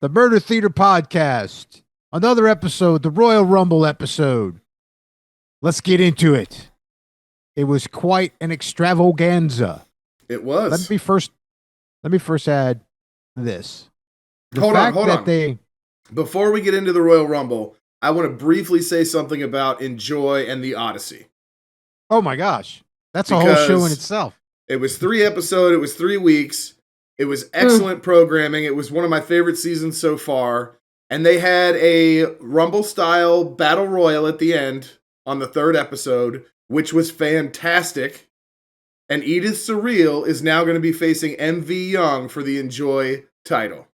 the Murder Theater Podcast. Another episode, the Royal Rumble episode. Let's get into it. It was quite an extravaganza. It was. Let me first add this. Hold on. Before we get into the Royal Rumble, I want to briefly say something about Enjoy and the Odyssey. Oh my gosh. That's a whole show in itself. It was 3 episodes. It was 3 weeks. It was excellent programming. It was one of my favorite seasons so far. And they had a Rumble-style battle royal at the end on the 3rd episode, which was fantastic. And Edith Surreal is now going to be facing MV Young for the Enjoy title.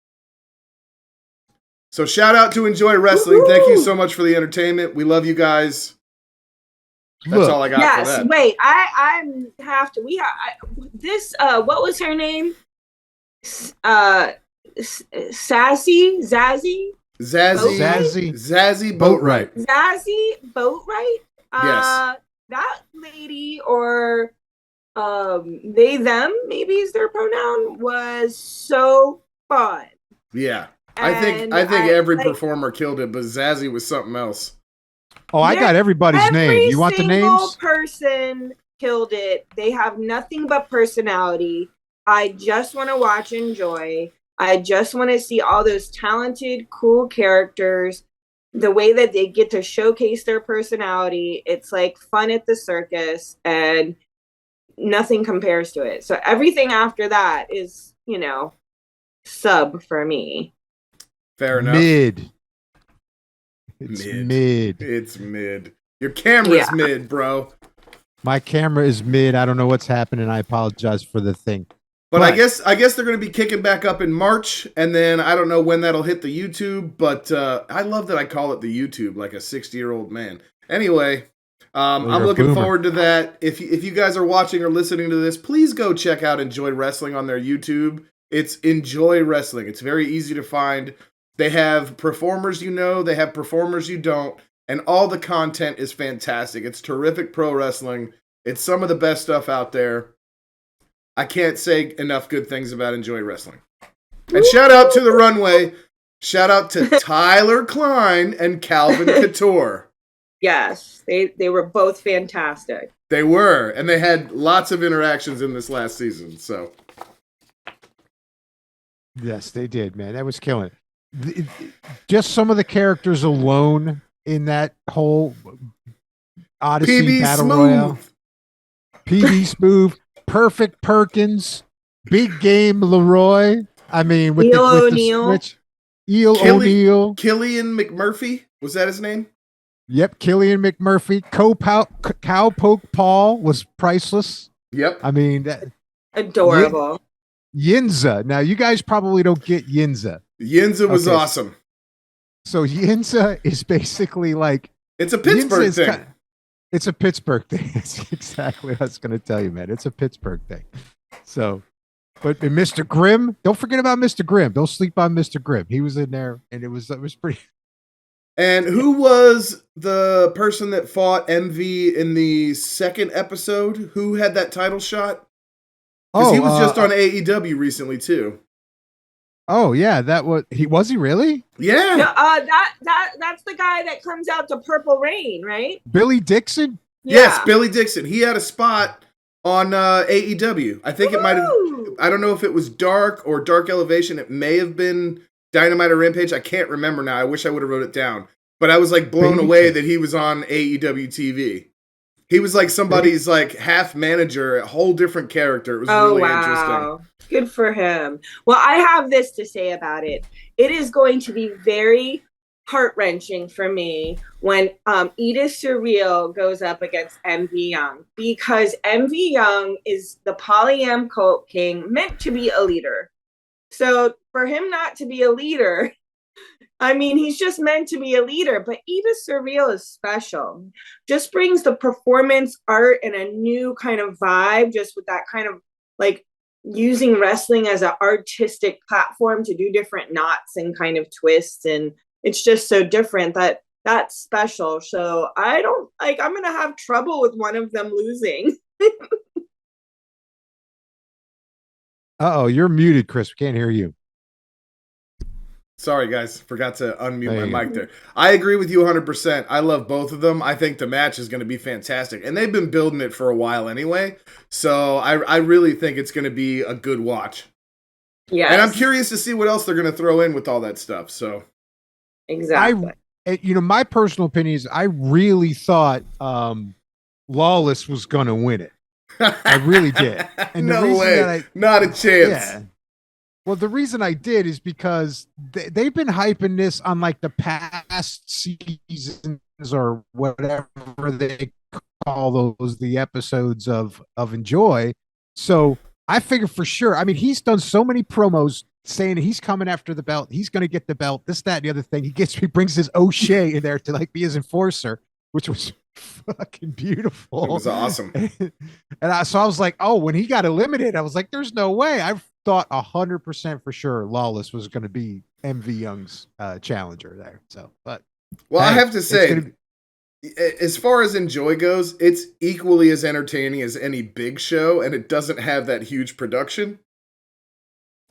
So shout out to Enjoy Wrestling. Woo-hoo! Thank you so much for the entertainment. We love you guys. That's all I got for that. Wait, I have to. What was her name? Zazzy Boatwright. Zazzy Boatwright. Yes. That lady, or they them maybe is their pronoun, was so fun. Yeah, I think every performer killed it, but Zazzy was something else. Oh, I got everybody's name. You want the names? Every single person killed it. They have nothing but personality. I just want to watch Enjoy. I just want to see all those talented, cool characters. The way that they get to showcase their personality. It's like fun at the circus, and nothing compares to it. So everything after that is, sub for me. Fair enough. It's mid. Your camera's mid, bro. My camera is mid. I don't know what's happening. I apologize for the thing. But I guess they're going to be kicking back up in March, and then I don't know when that'll hit the YouTube, but I love that I call it the YouTube, like a 60-year-old man. Anyway, I'm looking forward to that. If you guys are watching or listening to this, please go check out Enjoy Wrestling on their YouTube. It's Enjoy Wrestling. It's very easy to find. They have performers they have performers you don't, and all the content is fantastic. It's terrific pro wrestling. It's some of the best stuff out there. I can't say enough good things about Enjoy Wrestling. And shout out to the Runway. Shout out to Tyler Klein and Calvin Couture. Yes, they were both fantastic. They were, and they had lots of interactions in this last season. So, yes, they did, man. That was killing it. Just some of the characters alone in that whole Odyssey PB Battle Smooth. Royale. PB Smooth, Perfect Perkins, Big Game Leroy. I mean, with O'Neal. O'Neal. Killian McMurphy. Was that his name? Yep, Killian McMurphy. Cowpoke Paul was priceless. Yep. I mean, adorable. Yinza. Now, you guys probably don't get Yinza. Yinza was awesome. So Yinza is basically like... It's a Pittsburgh thing. It's a Pittsburgh thing. That's exactly what I was going to tell you, man. It's a Pittsburgh thing. So, but Mr. Grimm, don't forget about Mr. Grimm. Don't sleep on Mr. Grimm. He was in there, and it was pretty... And who was the person that fought MV in the 2nd episode? Who had that title shot? Because he was just on AEW recently, too. Oh yeah, was he really? Yeah. No, that's the guy that comes out to Purple Rain, right? Billy Dixon? Yeah. Yes, Billy Dixon. He had a spot on AEW. I think it might have, I don't know if it was Dark or Dark Elevation. It may have been Dynamite or Rampage. I can't remember now. I wish I would have wrote it down. But I was like blown away that he was on AEW TV. He was like somebody's like half manager, a whole different character. It was really interesting. Good for him. Well, I have this to say about it. It is going to be very heart-wrenching for me when Edith Surreal goes up against MV Young, because MV Young is the polyam cult king, meant to be a leader. So for him not to be a leader, I mean, he's just meant to be a leader, but Edith Surreal is special. Just brings the performance art and a new kind of vibe, just with that kind of like using wrestling as an artistic platform to do different knots and kind of twists. And it's just so different that's special. So I'm going to have trouble with one of them losing. Uh-oh, you're muted, Chris. We can't hear you. Sorry, guys. Forgot to unmute There you my mic there. I agree with you 100%. I love both of them. I think the match is going to be fantastic. And they've been building it for a while anyway. So I really think it's going to be a good watch. Yeah. And I'm curious to see what else they're going to throw in with all that stuff. So exactly. My personal opinion is I really thought Lawless was going to win it. I really did. And no way. Not a chance. Yeah. Well, the reason I did is because they've been hyping this on like the past seasons or whatever they call those, the episodes of Enjoy. So I figured for sure. I mean, he's done so many promos saying he's coming after the belt. He's going to get the belt, this, that, and the other thing. He brings his O'Shea in there to like be his enforcer, which was fucking beautiful. It was awesome. So I was like, oh, when he got eliminated, I was like, there's no way. I thought 100% for sure Lawless was going to be MV Young's challenger there. So, but I have to say, as far as Enjoy goes, it's equally as entertaining as any big show, and it doesn't have that huge production.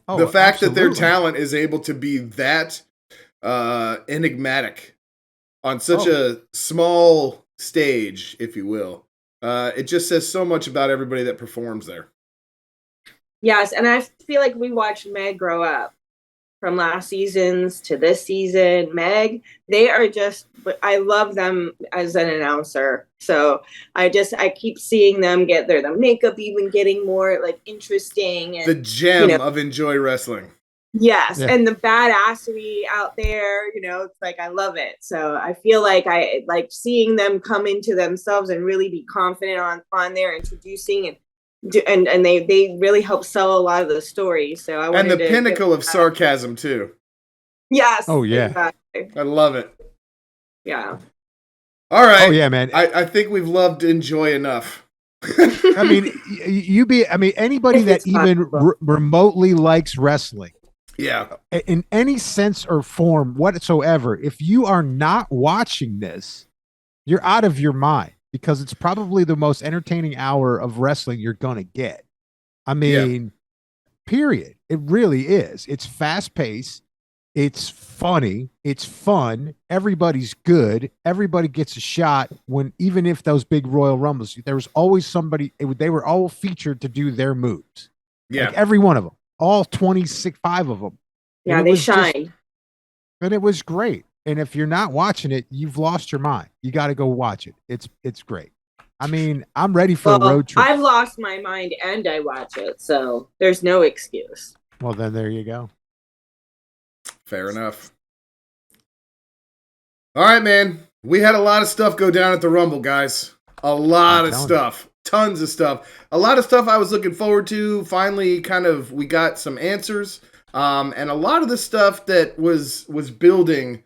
Oh, the fact that their talent is able to be that enigmatic on such a small stage, if you will, it just says so much about everybody that performs there. Yes, and I feel like we watched Meg grow up from last seasons to this season. Meg, they are just, I love them as an announcer. So I keep seeing them get there. The makeup even getting more like interesting. And, the gem of Enjoy Wrestling. Yes, yeah. And the badassery out there, it's like I love it. So I feel like I like seeing them come into themselves and really be confident on there, introducing and they really help sell a lot of the stories. So I wanted and the pinnacle of sarcasm too. Yes. Oh yeah. Exactly. I love it. Yeah. All right. Oh yeah, man. I think we've loved Enjoy enough. I mean, anybody that even remotely likes wrestling. Yeah. In any sense or form whatsoever, if you are not watching this, you're out of your mind. Because it's probably the most entertaining hour of wrestling you're going to get. I mean, period. It really is. It's fast paced. It's funny. It's fun. Everybody's good. Everybody gets a shot even if those big Royal Rumbles, there was always somebody, they were all featured to do their moves. Yeah. Like every one of them, all 25 of them. Yeah, they shine. And it was great. And if you're not watching it, you've lost your mind. You got to go watch it. It's great. I mean, I'm ready for a road trip. I've lost my mind and I watch it, so there's no excuse. Well, then there you go. Fair enough. All right, man. We had a lot of stuff go down at the Rumble, guys. A lot of stuff. Tons of stuff. A lot of stuff I was looking forward to. Finally, we got some answers. And a lot of the stuff that was building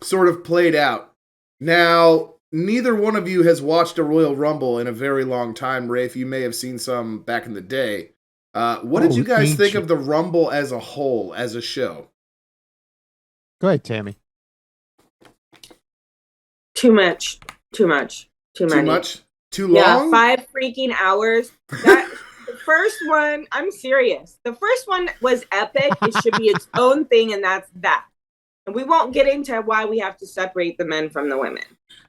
sort of played out. Now, neither one of you has watched a Royal Rumble in a very long time. Rafe, you may have seen some back in the day. What did you guys think of the Rumble as a whole, as a show? Go ahead, Tammy. Too much. Too much. Too many. Too much? Too long? Yeah, 5 freaking hours. That the first one, I'm serious. The first one was epic. It should be its own thing, and that's that. And we won't get into why we have to separate the men from the women.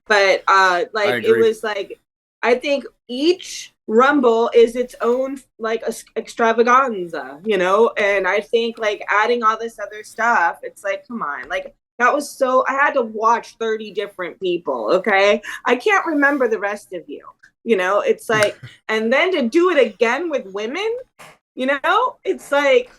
But it was like, I think each Rumble is its own like extravaganza, and I think like adding all this other stuff, it's like, come on, like that was so, I had to watch 30 different people. Okay. I can't remember the rest of you, it's like, and then to do it again with women, it's like,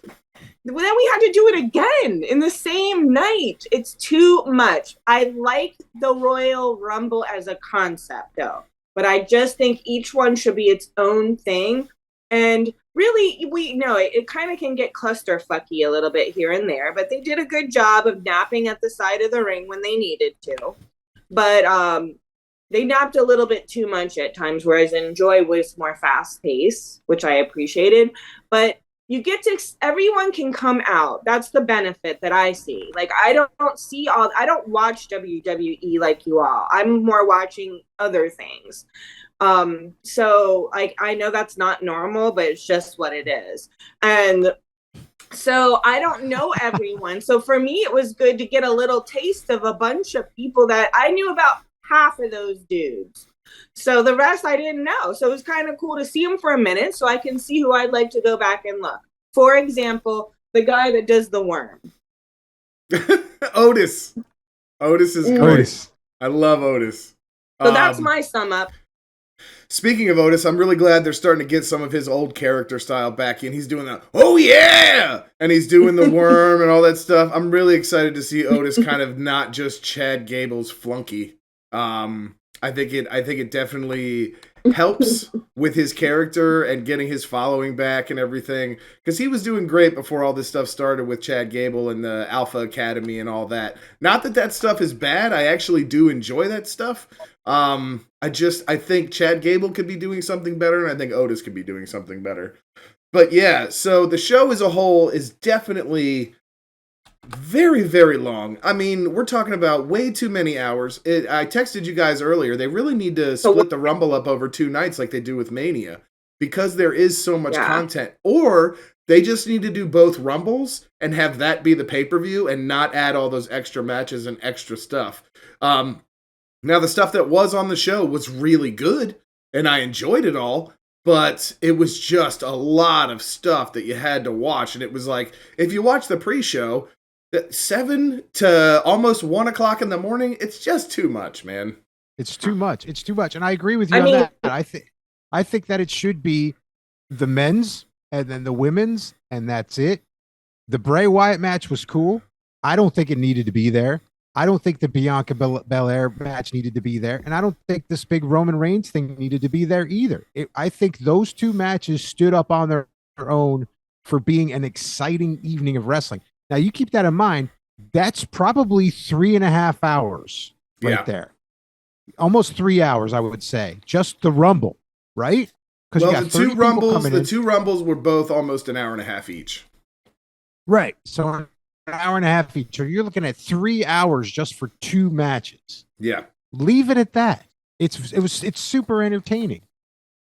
then we had to do it again in the same night. It's too much. I like the Royal Rumble as a concept, though. But I just think each one should be its own thing. And really, we know it kind of can get clusterfucky a little bit here and there. But they did a good job of napping at the side of the ring when they needed to. But they napped a little bit too much at times, whereas Enjoy was more fast-paced, which I appreciated. But you get to, everyone can come out. That's the benefit that I see. Like, I don't watch WWE like you all. I'm more watching other things. So like, I know that's not normal, but it's just what it is. And So I don't know everyone. So for me, it was good to get a little taste of a bunch of people that I knew about half of those dudes. So the rest I didn't know. So it was kind of cool to see them for a minute so I can see who I'd like to go back and look. For example, the guy that does the worm. Otis. Otis is great. Otis. I love Otis. So that's my sum up. Speaking of Otis, I'm really glad they're starting to get some of his old character style back in. He's doing that, oh yeah! And he's doing the worm and all that stuff. I'm really excited to see Otis kind of not just Chad Gable's flunky. I think it definitely helps with his character and getting his following back and everything. Because he was doing great before all this stuff started with Chad Gable and the Alpha Academy and all that. Not that that stuff is bad. I actually do enjoy that stuff. I think Chad Gable could be doing something better, and I think Otis could be doing something better. But yeah, so the show as a whole is definitely very, very long. I mean, we're talking about way too many hours. I texted you guys earlier. They really need to split the Rumble up over 2 nights like they do with Mania, because there is so much content. Or they just need to do both Rumbles and have that be the pay-per-view and not add all those extra matches and extra stuff. Now, the stuff that was on the show was really good, and I enjoyed it all, but it was just a lot of stuff that you had to watch. And it was like, if you watch the pre-show, 7 to almost 1 o'clock in the morning, it's just too much, man. It's too much. It's too much. And I agree with you on that. I think that it should be the men's and then the women's, and that's it. The Bray Wyatt match was cool. I don't think it needed to be there. I don't think the Bianca Belair match needed to be there. And I don't think this big Roman Reigns thing needed to be there either. I think those 2 matches stood up on their own for being an exciting evening of wrestling. Now, you keep that in mind. That's probably 3.5 hours right there. Almost 3 hours, I would say. Just the Rumble, right? Because you got the 2 Rumbles were both almost an hour and a half each. Right. So an hour and a half each. So you're looking at 3 hours just for 2 matches. Yeah. Leave it at that. It's super entertaining.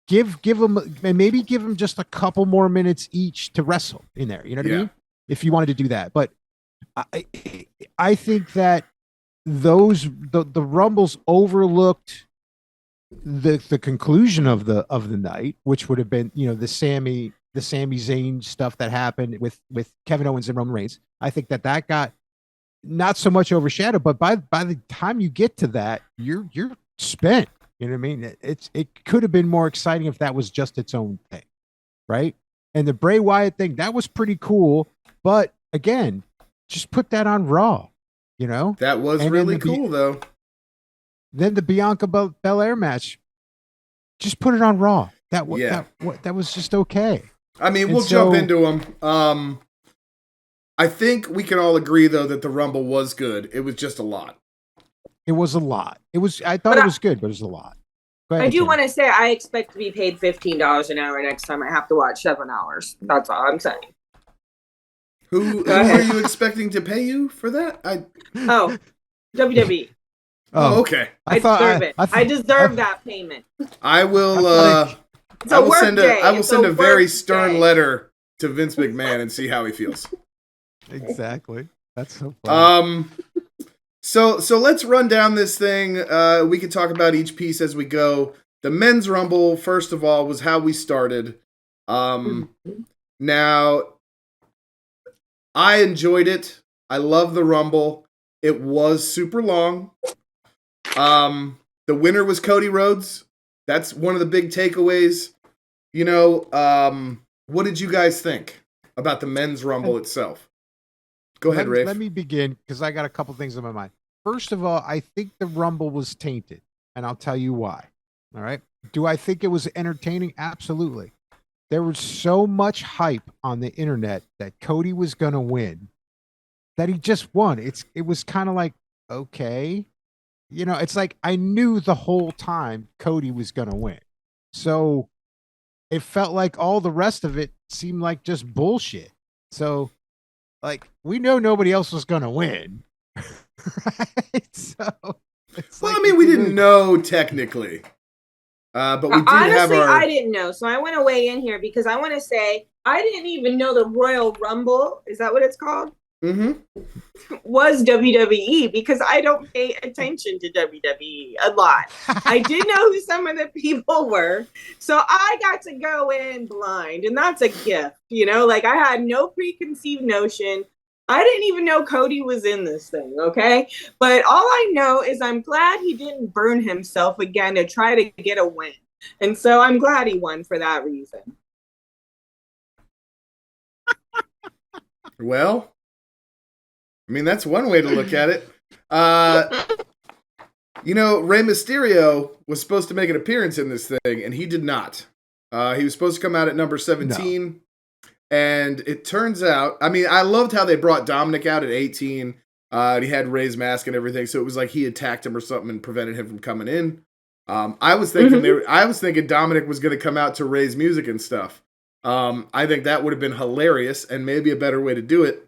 Give them just a couple more minutes each to wrestle in there. You know what I mean? If you wanted to do that. But I think that the Rumbles overlooked the conclusion of the night, which would have been, the Sami Zayn stuff that happened with Kevin Owens and Roman Reigns. I think that got not so much overshadowed, but by the time you get to that, you're spent. You know what I mean? It could have been more exciting if that was just its own thing, right? And the Bray Wyatt thing, that was pretty cool, but again, just put that on Raw. That was really cool, though. Then the Bianca Belair match, just put it on Raw. That was just okay. I mean, we'll jump into them. I think we can all agree, though, that the Rumble was good. It was just a lot. It was a lot. I thought it was good, but it was a lot. I do want to say I expect to be paid $15 an hour next time I have to watch 7 hours. That's all I'm saying. Who are you expecting to pay you for that? WWE. Oh, okay. I deserve it. I deserve that payment. I will. I will send a very stern letter to Vince McMahon and see how he feels. Exactly. That's so funny. So let's run down this thing. We can talk about each piece as we go. The men's Rumble, first of all, was how we started. Now, I enjoyed it. I love the Rumble. It was super long. The winner was Cody Rhodes. That's one of the big takeaways. What did you guys think about the men's Rumble itself? Go ahead, Rafe. Let me begin, because I got a couple things in my mind. First of all, I think the Rumble was tainted, and I'll tell you why. All right. Do I think it was entertaining? Absolutely. There was so much hype on the internet that Cody was going to win that he just won. It was kind of like, okay. It's like I knew the whole time Cody was going to win. So it felt like all the rest of it seemed like just bullshit. So, like, we know nobody else was going to win. Right? So, we didn't know technically. But we did Honestly, have our. I didn't know, so I want to weigh in here because I want to say I didn't even know the Royal Rumble, is that what it's called? Was WWE, because I don't pay attention to WWE a lot. I did know who some of the people were, so I got to go in blind, and that's a gift, like I had no preconceived notion. I didn't even know Cody was in this thing, okay? But all I know is I'm glad he didn't burn himself again to try to get a win. And so I'm glad he won for that reason. Well, I mean, that's one way to look at it. Rey Mysterio was supposed to make an appearance in this thing, and he did not. He was supposed to come out at number 17. No. And it turns out, I mean, I loved how they brought Dominic out at 18. And he had Rey's mask and everything, so it was like he attacked him or something and prevented him from coming in. I was thinking Dominic was going to come out to Rey's music and stuff. I think that would have been hilarious and maybe a better way to do it.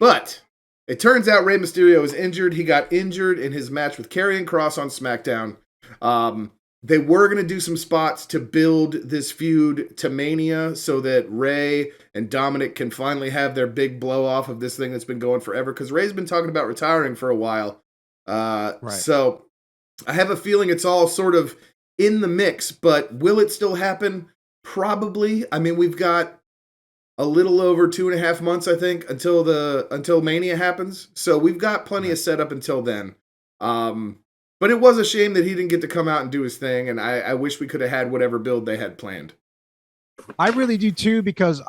But it turns out Rey Mysterio is injured. He got injured in his match with Karrion Kross on SmackDown. They were going to do some spots to build this feud to Mania so that Rey and Dominic can finally have their big blow off of this thing that's been going forever. Because Rey's been talking about retiring for a while. Right. So I have a feeling it's all sort of in the mix. But will it still happen? Probably. I mean, we've got a little over 2.5 months, I think, until Mania happens. So we've got plenty of setup until then. But it was a shame that he didn't get to come out and do his thing, and I wish we could have had whatever build they had planned. I really do too, because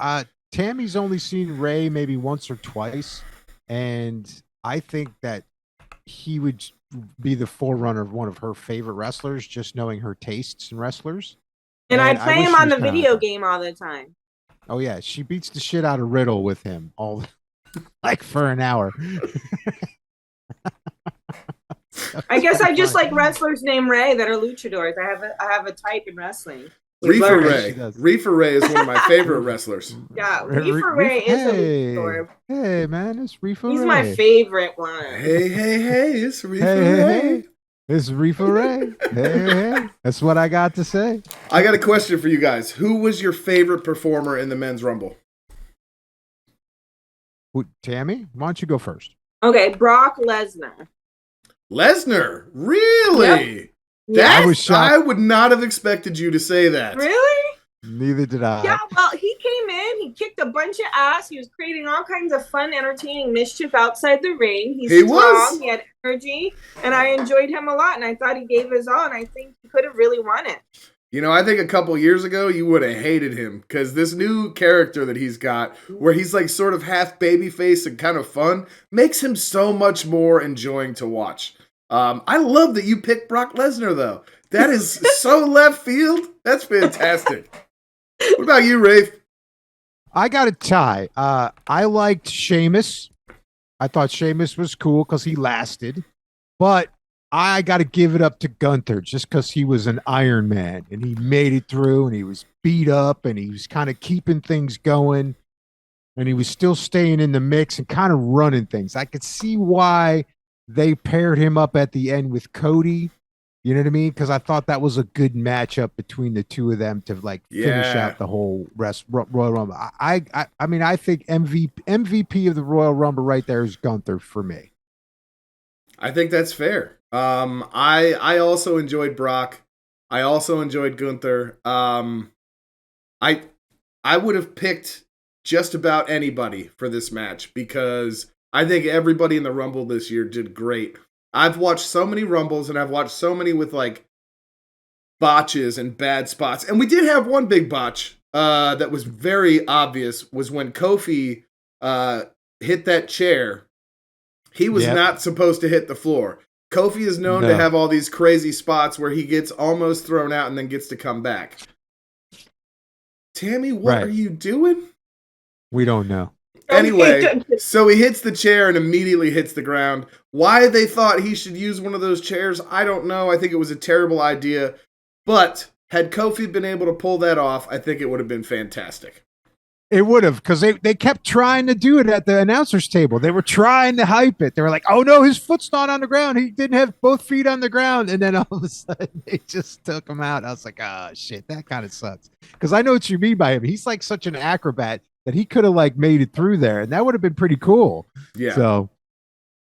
Tammy's only seen Rey maybe once or twice, and I think that he would be the forerunner of one of her favorite wrestlers, just knowing her tastes in wrestlers. And I'd play him on the video game all the time. Oh yeah, she beats the shit out of Riddle with him all like for an hour. I guess I just like wrestlers named Ray that are luchadors. I have a type in wrestling. Reefer Ray. Reefer Ray is one of my favorite wrestlers. Yeah, Reefer Ray is a luchador. Hey man, it's Reefer Ray. He's my favorite one. Hey, it's Reefer Ray. Hey. It's Reefer Ray. Hey. That's what I got to say. I got a question for you guys. Who was your favorite performer in the Men's Rumble? Tammy, why don't you go first? Okay, Brock Lesnar. Lesnar? Really? Yep. I was shocked. I would not have expected you to say that. Really? Neither did I. Yeah, well, he came in, he kicked a bunch of ass, he was creating all kinds of fun, entertaining mischief outside the ring. He strong, he had energy, and I enjoyed him a lot, and I thought he gave his all, and I think he could have really won it. I think a couple years ago, you would have hated him, because this new character that he's got, where he's like sort of half babyface and kind of fun, makes him so much more enjoying to watch. I love that you picked Brock Lesnar, though. That is so left field. That's fantastic. What about you, Rafe? I got a tie. I liked Sheamus. I thought Sheamus was cool because he lasted. But I got to give it up to Gunther just because he was an Iron Man and he made it through and he was beat up and he was kind of keeping things going and he was still staying in the mix and kind of running things. I could see why they paired him up at the end with Cody. You know what I mean? Because I thought that was a good matchup between the two of them to finish out the whole Royal Rumble. I mean, I think MVP of the Royal Rumble right there is Gunther for me. I think that's fair. I also enjoyed Brock. I also enjoyed Gunther. I would have picked just about anybody for this match because I think everybody in the Rumble this year did great. I've watched so many Rumbles and I've watched so many with like botches and bad spots. And we did have one big botch that was very obvious was when Kofi hit that chair. He was not supposed to hit the floor. Kofi is known to have all these crazy spots where he gets almost thrown out and then gets to come back. Tammy, what are you doing? We don't know. Anyway, so he hits the chair and immediately hits the ground. Why they thought he should use one of those chairs, I don't know. I think it was a terrible idea. But had Kofi been able to pull that off, I think it would have been fantastic. It would have, because they kept trying to do it at the announcers table. They were trying to hype it. They were like, "Oh no, his foot's not on the ground. He didn't have both feet on the ground." And then all of a sudden, they just took him out. I was like, "Ah, shit, that kind of sucks." Because I know what you mean by him. He's like such an acrobat that he could have like made it through there, and that would have been pretty cool. Yeah. So,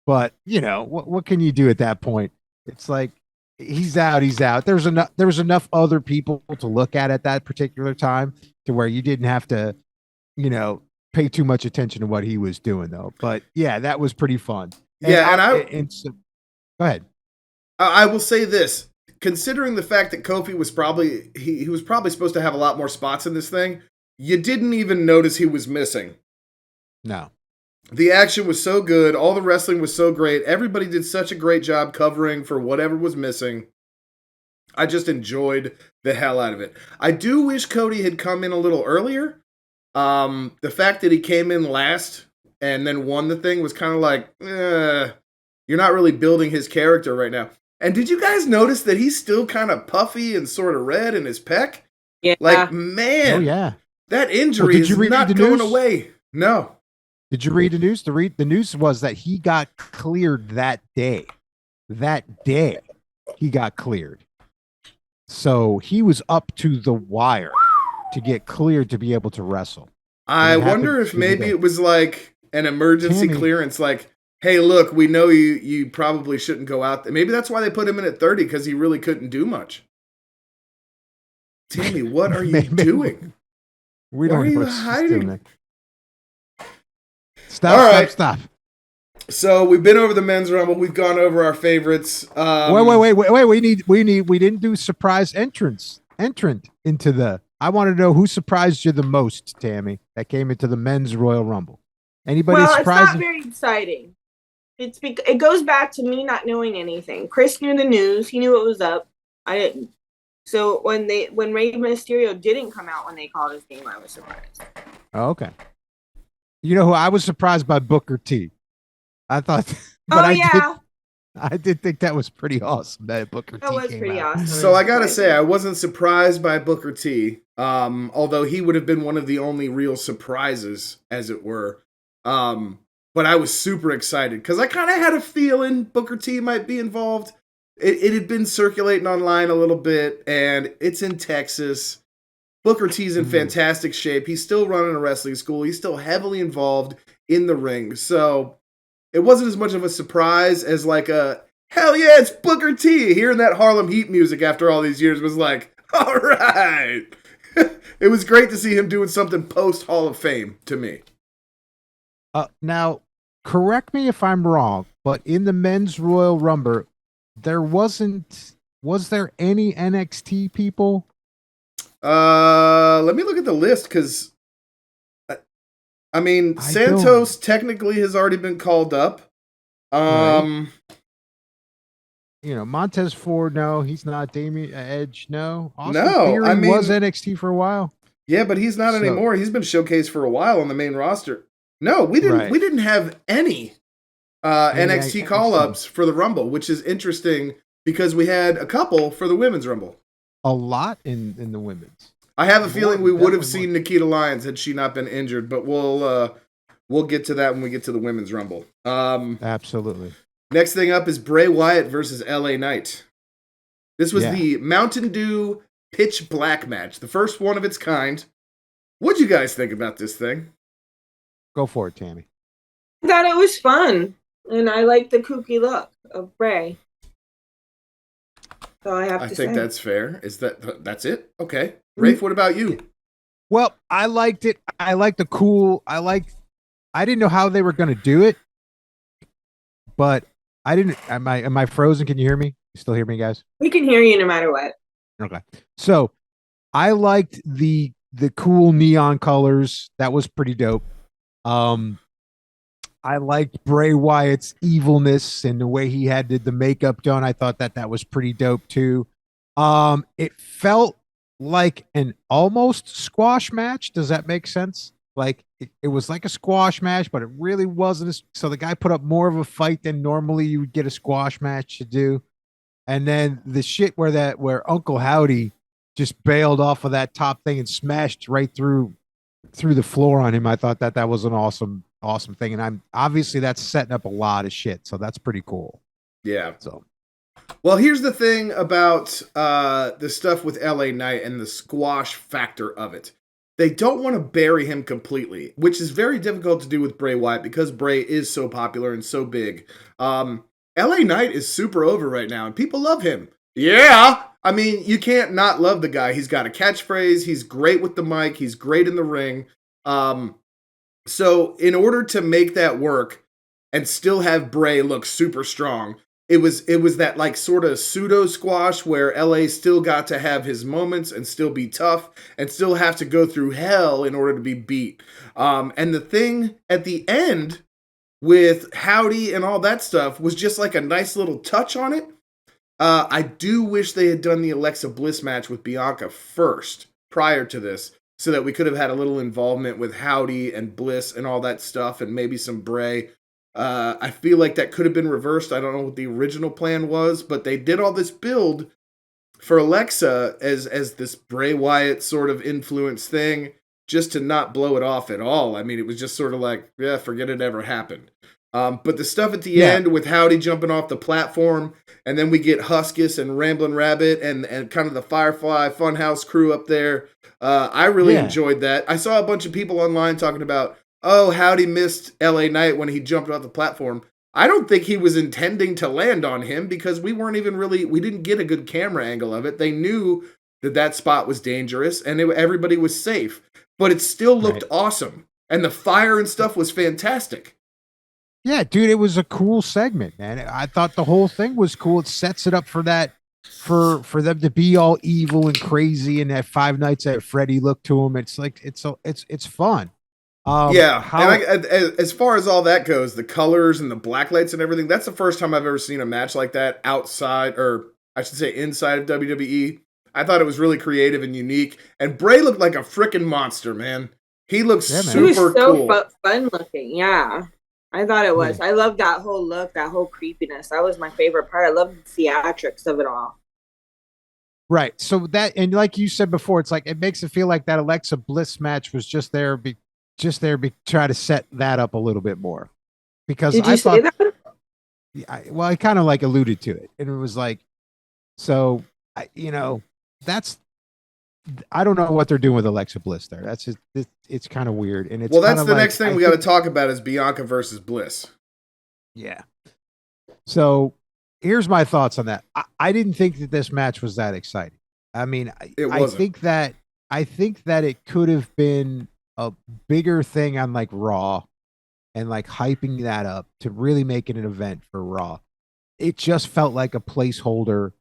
but what can you do at that point? It's like he's out. He's out. There was enough other people to look at that particular time to where you didn't have to pay too much attention to what he was doing though. But yeah, that was pretty fun. So, go ahead. I will say this, considering the fact that Kofi was probably he was probably supposed to have a lot more spots in this thing, you didn't even notice he was missing. No. The action was so good, all the wrestling was so great, everybody did such a great job covering for whatever was missing. I just enjoyed the hell out of it. I do wish Cody had come in a little earlier. The fact that he came in last and then won the thing was kind of like, you're not really building his character right now. And did you guys notice that he's still kind of puffy and sort of red in his pec? Yeah. Like, man, oh yeah, that injury is not going away. No. Did you read the news? The news was that he got cleared that day. That day, he got cleared. So he was up to the wire to get cleared to be able to wrestle. I wonder if maybe it was like an emergency clearance, like, hey, look, we know you probably shouldn't go out there. Maybe that's why they put him in at 30, because he really couldn't do much. Tammy, what are you doing? We don't Why are you hiding? Stop. So we've been over the men's rumble. We've gone over our favorites. Wait. We didn't do surprise entrant into the. I want to know who surprised you the most, Tammy, that came into the men's Royal Rumble. Anybody surprised? It's not very exciting. It goes back to me not knowing anything. Chris knew the news. He knew what was up. I didn't. So when Rey Mysterio didn't come out when they called his name, I was surprised. Oh, okay. You know who I was surprised by? Booker T. I thought. I did think that was pretty awesome that Booker T. That was pretty awesome. So I gotta say, I wasn't surprised by Booker T. Although he would have been one of the only real surprises, as it were. But I was super excited because I kind of had a feeling Booker T might be involved. It had been circulating online a little bit, and it's in Texas. Booker T's in fantastic shape. He's still running a wrestling school. He's still heavily involved in the ring. So it wasn't as much of a surprise as like a, hell yeah, it's Booker T. Hearing that Harlem Heat music after all these years was like, all right. It was great to see him doing something post Hall of Fame to me. Now, correct me if I'm wrong, but in the men's Royal Rumble, was there any NXT people? Let me look at the list, because Santos technically has already been called up. Right. Montez Ford, no, he's not. Damien Edge, no. Austin Theory was NXT for a while. Yeah, but he's not anymore. He's been showcased for a while on the main roster. No, we didn't. Right. We didn't have any NXT call-ups for the Rumble, which is interesting because we had a couple for the Women's Rumble. A lot in the women's. I have a feeling we would have seen Nikita Lyons had she not been injured, but we'll get to that when we get to the Women's Rumble. Absolutely. Next thing up is Bray Wyatt versus LA Knight. This was the Mountain Dew Pitch Black match, the first one of its kind. What'd you guys think about this thing? Go for it, Tammy. I thought it was fun, and I like the kooky look of Bray. So I think that's fair. That's it? Okay. Rafe, what about you? Well, I liked it. I liked the cool. I didn't know how they were going to do it, but I didn't. Am I frozen? Can you hear me? You still hear me, guys? We can hear you no matter what. Okay. So I liked the cool neon colors. That was pretty dope. I liked Bray Wyatt's evilness and the way he had the makeup done. I thought that was pretty dope too. It felt like an almost squash match. Does that make sense? Like it was like a squash match, but it really wasn't. So the guy put up more of a fight than normally you would get a squash match to do. And then the shit where Uncle Howdy just bailed off of that top thing and smashed right through through the floor on him. I thought that was an awesome thing, and I'm obviously that's setting up a lot of shit. So that's pretty cool. Yeah. So Well, here's the thing about the stuff with LA Knight and the squash factor of it. They don't want to bury him completely, which is very difficult to do with Bray Wyatt because Bray is so popular and so big. LA Knight is super over right now, and people love him. Yeah! I mean, you can't not love the guy. He's got a catchphrase. He's great with the mic. He's great in the ring. So in order to make that work and still have Bray look super strong, it was that like sort of pseudo squash where LA still got to have his moments and still be tough and still have to go through hell in order to be beat. And the thing at the end with Howdy and all that stuff was just like a nice little touch on it. I do wish they had done the Alexa Bliss match with Bianca first prior to this so that we could have had a little involvement with Howdy and Bliss and all that stuff and maybe some Bray. I feel like that could have been reversed. I don't know what the original plan was, but they did all this build for Alexa as this Bray Wyatt sort of influence thing just to not blow it off at all. I mean, it was just sort of like, yeah, forget it ever happened. But the stuff at the end with Howdy jumping off the platform, and then we get Huskus and Ramblin' Rabbit and kind of the Firefly Funhouse crew up there. I really enjoyed that. I saw a bunch of people online talking about, oh, Howdy missed LA Knight when he jumped off the platform. I don't think he was intending to land on him because we didn't get a good camera angle of it. They knew that spot was dangerous and everybody was safe, but it still looked awesome. And the fire and stuff was fantastic. Yeah, dude, it was a cool segment, man. I thought the whole thing was cool. It sets it up for that, for them to be all evil and crazy and that Five Nights at Freddy look to them. It's like it's fun. As far as all that goes, the colors and the blacklights and everything, that's the first time I've ever seen a match like that outside, or I should say inside of WWE. I thought it was really creative and unique. And Bray looked like a freaking monster, man. He looks super he was so cool. Fun looking, yeah. I thought it was. I loved that whole look, that whole creepiness. That was my favorite part. I loved the theatrics of it all. Right. So that, and like you said before, it's like it makes it feel like that Alexa Bliss match was just there, try to set that up a little bit more. Because Did you say that? I kind of like alluded to it, and it was like, so I don't know what they're doing with Alexa Bliss there. That's just, it's kind of weird, and it's that's the next thing we got to talk about is Bianca versus Bliss. Yeah. So here's my thoughts on that. I didn't think that this match was that exciting. I mean, I think that it could have been a bigger thing on like Raw, and like hyping that up to really make it an event for Raw. It just felt like a placeholder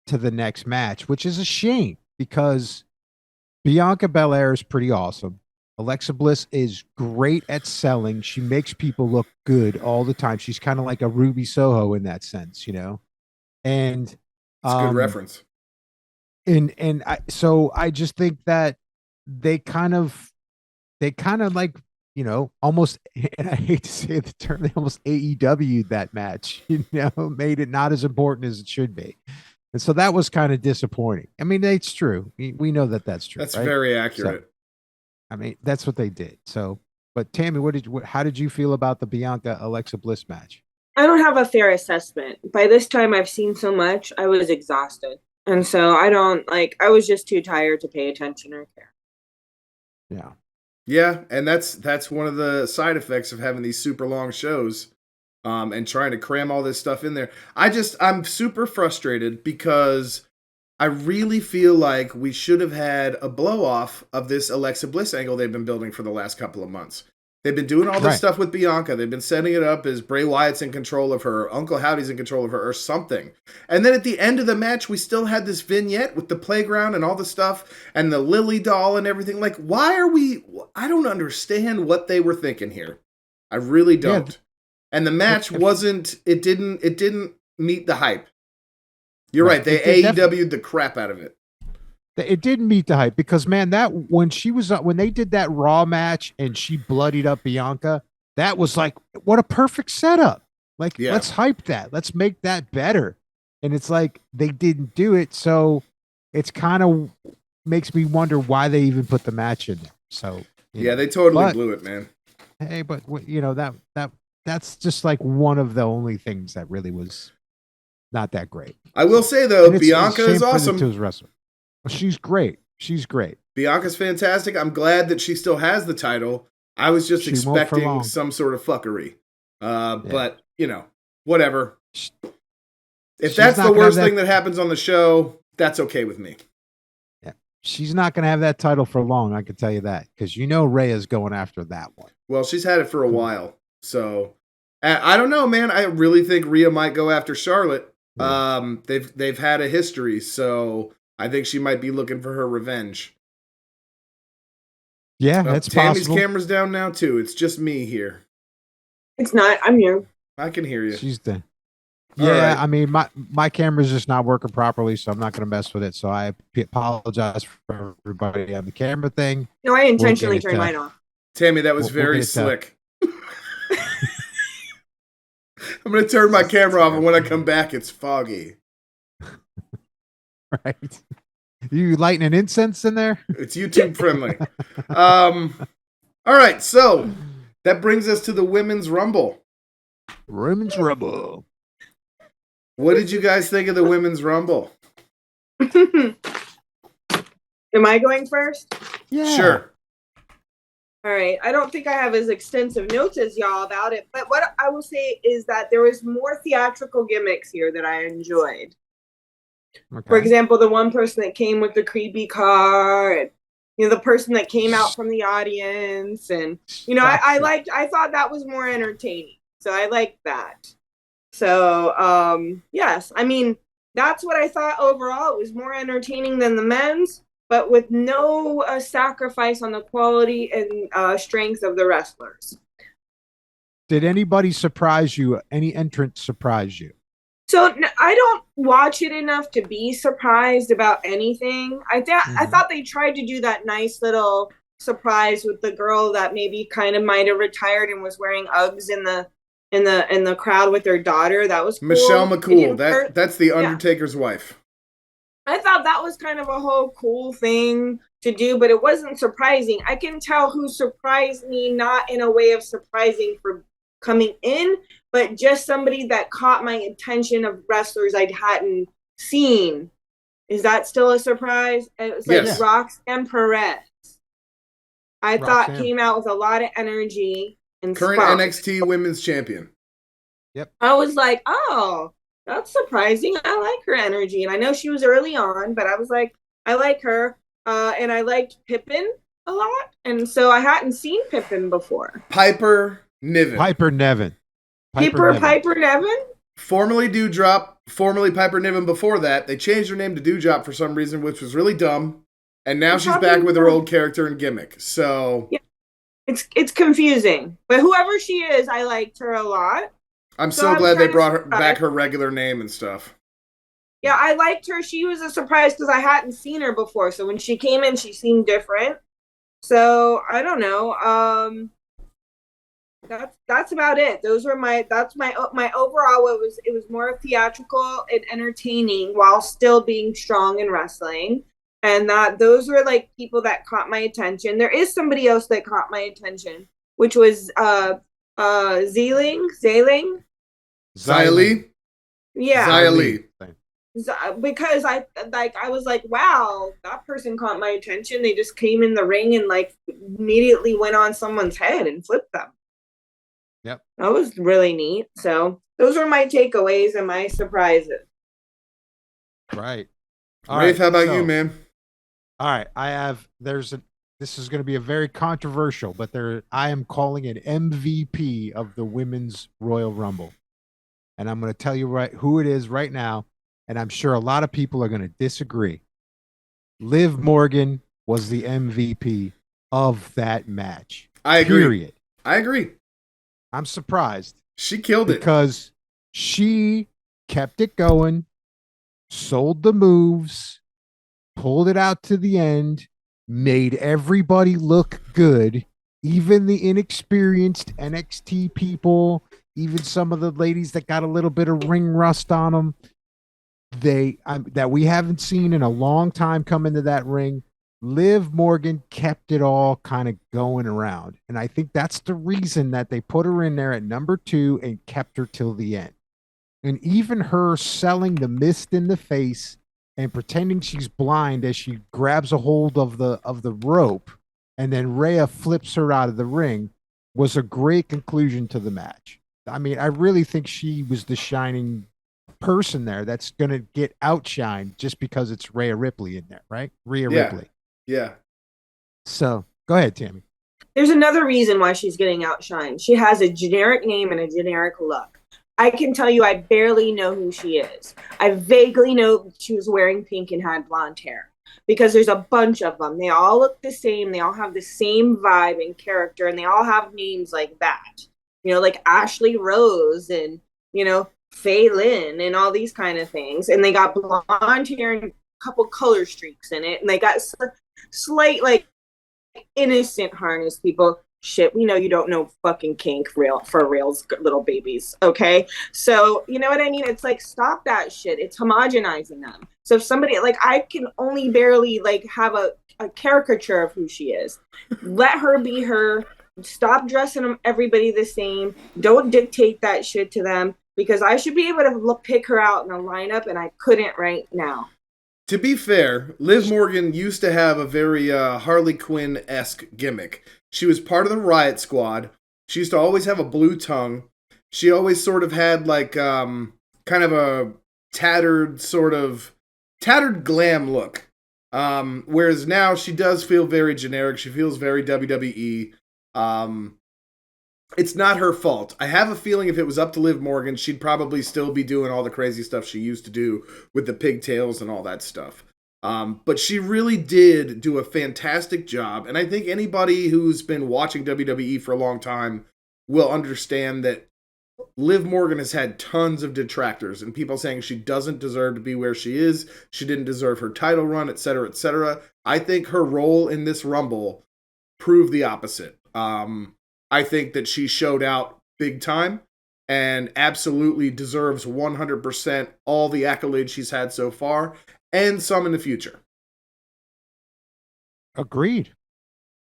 to the next match, which is a shame because Bianca Belair is pretty awesome. Alexa Bliss is great at selling. She makes people look good all the time. She's kind of like a Ruby Soho in that sense, And it's a good reference. So I just think that they kind of like, almost, and I hate to say the term, they almost AEW'd that match, made it not as important as it should be. And so that was kind of disappointing. I mean, it's true. We know that that's true. That's right? very accurate. So, I mean, that's what they did. So, but Tammy, how did you feel about the Bianca Alexa Bliss match? I don't have a fair assessment. By this time, I've seen so much, I was exhausted. And so I was just too tired to pay attention or care. Yeah. Yeah, and that's one of the side effects of having these super long shows. And trying to cram all this stuff in there. I'm super frustrated because I really feel like we should have had a blow off of this Alexa Bliss angle they've been building for the last couple of months. They've been doing all this stuff with Bianca. They've been setting it up as Bray Wyatt's in control of her, Uncle Howdy's in control of her, or something. And then at the end of the match, we still had this vignette with the playground and all the stuff and the Lily doll and everything. Like, I don't understand what they were thinking here. I really don't. Yeah. And the match didn't meet the hype. You're right. They AEW'd the crap out of it. It didn't meet the hype because, man, when they did that Raw match and she bloodied up Bianca, that was like, what a perfect setup. Like, let's hype that. Let's make that better. And it's like, they didn't do it. So it's kind of makes me wonder why they even put the match in there. So Yeah, they totally But blew it, man. hey, but that's just like one of the only things that really was not that great. I will say though, And it's a Bianca shame is for the awesome. two wrestler. Well, she's great. She's great. Bianca's fantastic. I'm glad that she still has the title. I was just She won't for expecting long. some sort of fuckery. Yeah. But, whatever. Sh- If she's that's not the gonna have worst that- thing that happens on the show, that's okay with me. Yeah. She's not going to have that title for long. I can tell you that because Rhea's going after that one. Well, she's had it for a while. So, I don't know, man. I really think Rhea might go after Charlotte. Yeah. They've had a history, so I think she might be looking for her revenge. Yeah, that's Tammy's possible. camera's down now too. It's just me here. It's not. I'm here. I can hear you. She's the. All Yeah, right. I mean my camera's just not working properly, so I'm not going to mess with it. So I apologize for everybody on the camera thing. No, I intentionally it, turned mine off. Tammy, that was We'll very get it done. slick. I'm going to turn my camera off, and when I come back, it's foggy. Right? You lighting an incense in there? It's YouTube friendly. All right, so that brings us to the Women's Rumble. Women's Rumble. What did you guys think of the Women's Rumble? Am I going first? Yeah. Sure. All right. I don't think I have as extensive notes as y'all about it, but what I will say is that there was more theatrical gimmicks here that I enjoyed. Okay. For example, the one person that came with the creepy car, and the person that came out from the audience, and I thought that was more entertaining. So I liked that. So yes, I mean that's what I thought overall. It was more entertaining than the men's, but with no sacrifice on the quality and strength of the wrestlers. Did anybody surprise you? Any entrant surprise you? So I don't watch it enough to be surprised about anything. I thought they tried to do that nice little surprise with the girl that maybe kind of might have retired and was wearing Uggs in the crowd with her daughter. That was cool. Michelle McCool. That's the Undertaker's wife. I thought that was kind of a whole cool thing to do, but it wasn't surprising. I can tell who surprised me, not in a way of surprising for coming in, but just somebody that caught my attention of wrestlers I hadn't seen. Is that still a surprise? It was like Yes. Roxanne Perez. I thought Roxanne. came out with a lot of energy and Current spark. NXT Women's Champion. I was like, oh, that's surprising. I like her energy. And I know she was early on, but I was like, I like her. And I liked Pippin a lot. And so I hadn't seen Pippin before. Piper Niven. Piper Niven. Piper Niven? Formerly Dewdrop, formerly Piper Niven before that. They changed her name to Dewdrop for some reason, which was really dumb. And now she's back with her old character and gimmick. So yeah. It's confusing. But whoever she is, I liked her a lot. I'm so glad they brought her back her regular name and stuff. Yeah, I liked her. She was a surprise because I hadn't seen her before. So when she came in, she seemed different. So I don't know. That's about it. Those were my overall. It was more theatrical and entertaining while still being strong in wrestling. And those were like people that caught my attention. There is somebody else that caught my attention, which was Zayling. Yeah. Xylee. Because I was like, wow, that person caught my attention. They just came in the ring and like immediately went on someone's head and flipped them. Yep. That was really neat. So those were my takeaways and my surprises. Right. Rafe, how about you, man? All right. This is going to be a very controversial, but I am calling it MVP of the Women's Royal Rumble. And I'm going to tell you who it is right now. And I'm sure a lot of people are going to disagree. Liv Morgan was the MVP of that match. I agree. Period. I agree. I'm surprised. She killed it. Because she kept it going, sold the moves, pulled it out to the end, made everybody look good, even the inexperienced NXT people, even some of the ladies that got a little bit of ring rust on them. That we haven't seen in a long time come into that ring. Liv Morgan kept it all kind of going around. And I think that's the reason that they put her in there at number 2 and kept her till the end. And even her selling the mist in the face and pretending she's blind as she grabs a hold of the rope and then Rhea flips her out of the ring was a great conclusion to the match. I mean, I really think she was the shining person there that's going to get outshined just because it's Rhea Ripley in there, right? Rhea Ripley. Yeah. So go ahead, Tammy. There's another reason why she's getting outshined. She has a generic name and a generic look. I can tell you I barely know who she is. I vaguely know she was wearing pink and had blonde hair because there's a bunch of them. They all look the same. They all have the same vibe and character, and they all have names like that. Like Ashley Rose and, Faye Lynn and all these kind of things. And they got blonde hair and a couple color streaks in it. And they got slight, like, innocent harness people. Shit, we know you don't know fucking kink for reals, little babies, okay? So, you know what I mean? It's like, stop that shit. It's homogenizing them. So if somebody, like, I can only barely, like, have a caricature of who she is. Let her be her. Stop dressing everybody the same. Don't dictate that shit to them, because I should be able to pick her out in a lineup, and I couldn't right now. To be fair, Liv Morgan used to have a very Harley Quinn-esque gimmick. She was part of the Riot Squad. She used to always have a blue tongue. She always sort of had like kind of a tattered glam look. Whereas now she does feel very generic. She feels very WWE. It's not her fault. I have a feeling if it was up to Liv Morgan, she'd probably still be doing all the crazy stuff she used to do with the pigtails and all that stuff. But she really did do a fantastic job. And I think anybody who's been watching WWE for a long time will understand that Liv Morgan has had tons of detractors and people saying she doesn't deserve to be where she is. She didn't deserve her title run, etc., etc. I think her role in this Rumble proved the opposite. I think that she showed out big time and absolutely deserves 100% all the accolades she's had so far and some in the future. Agreed.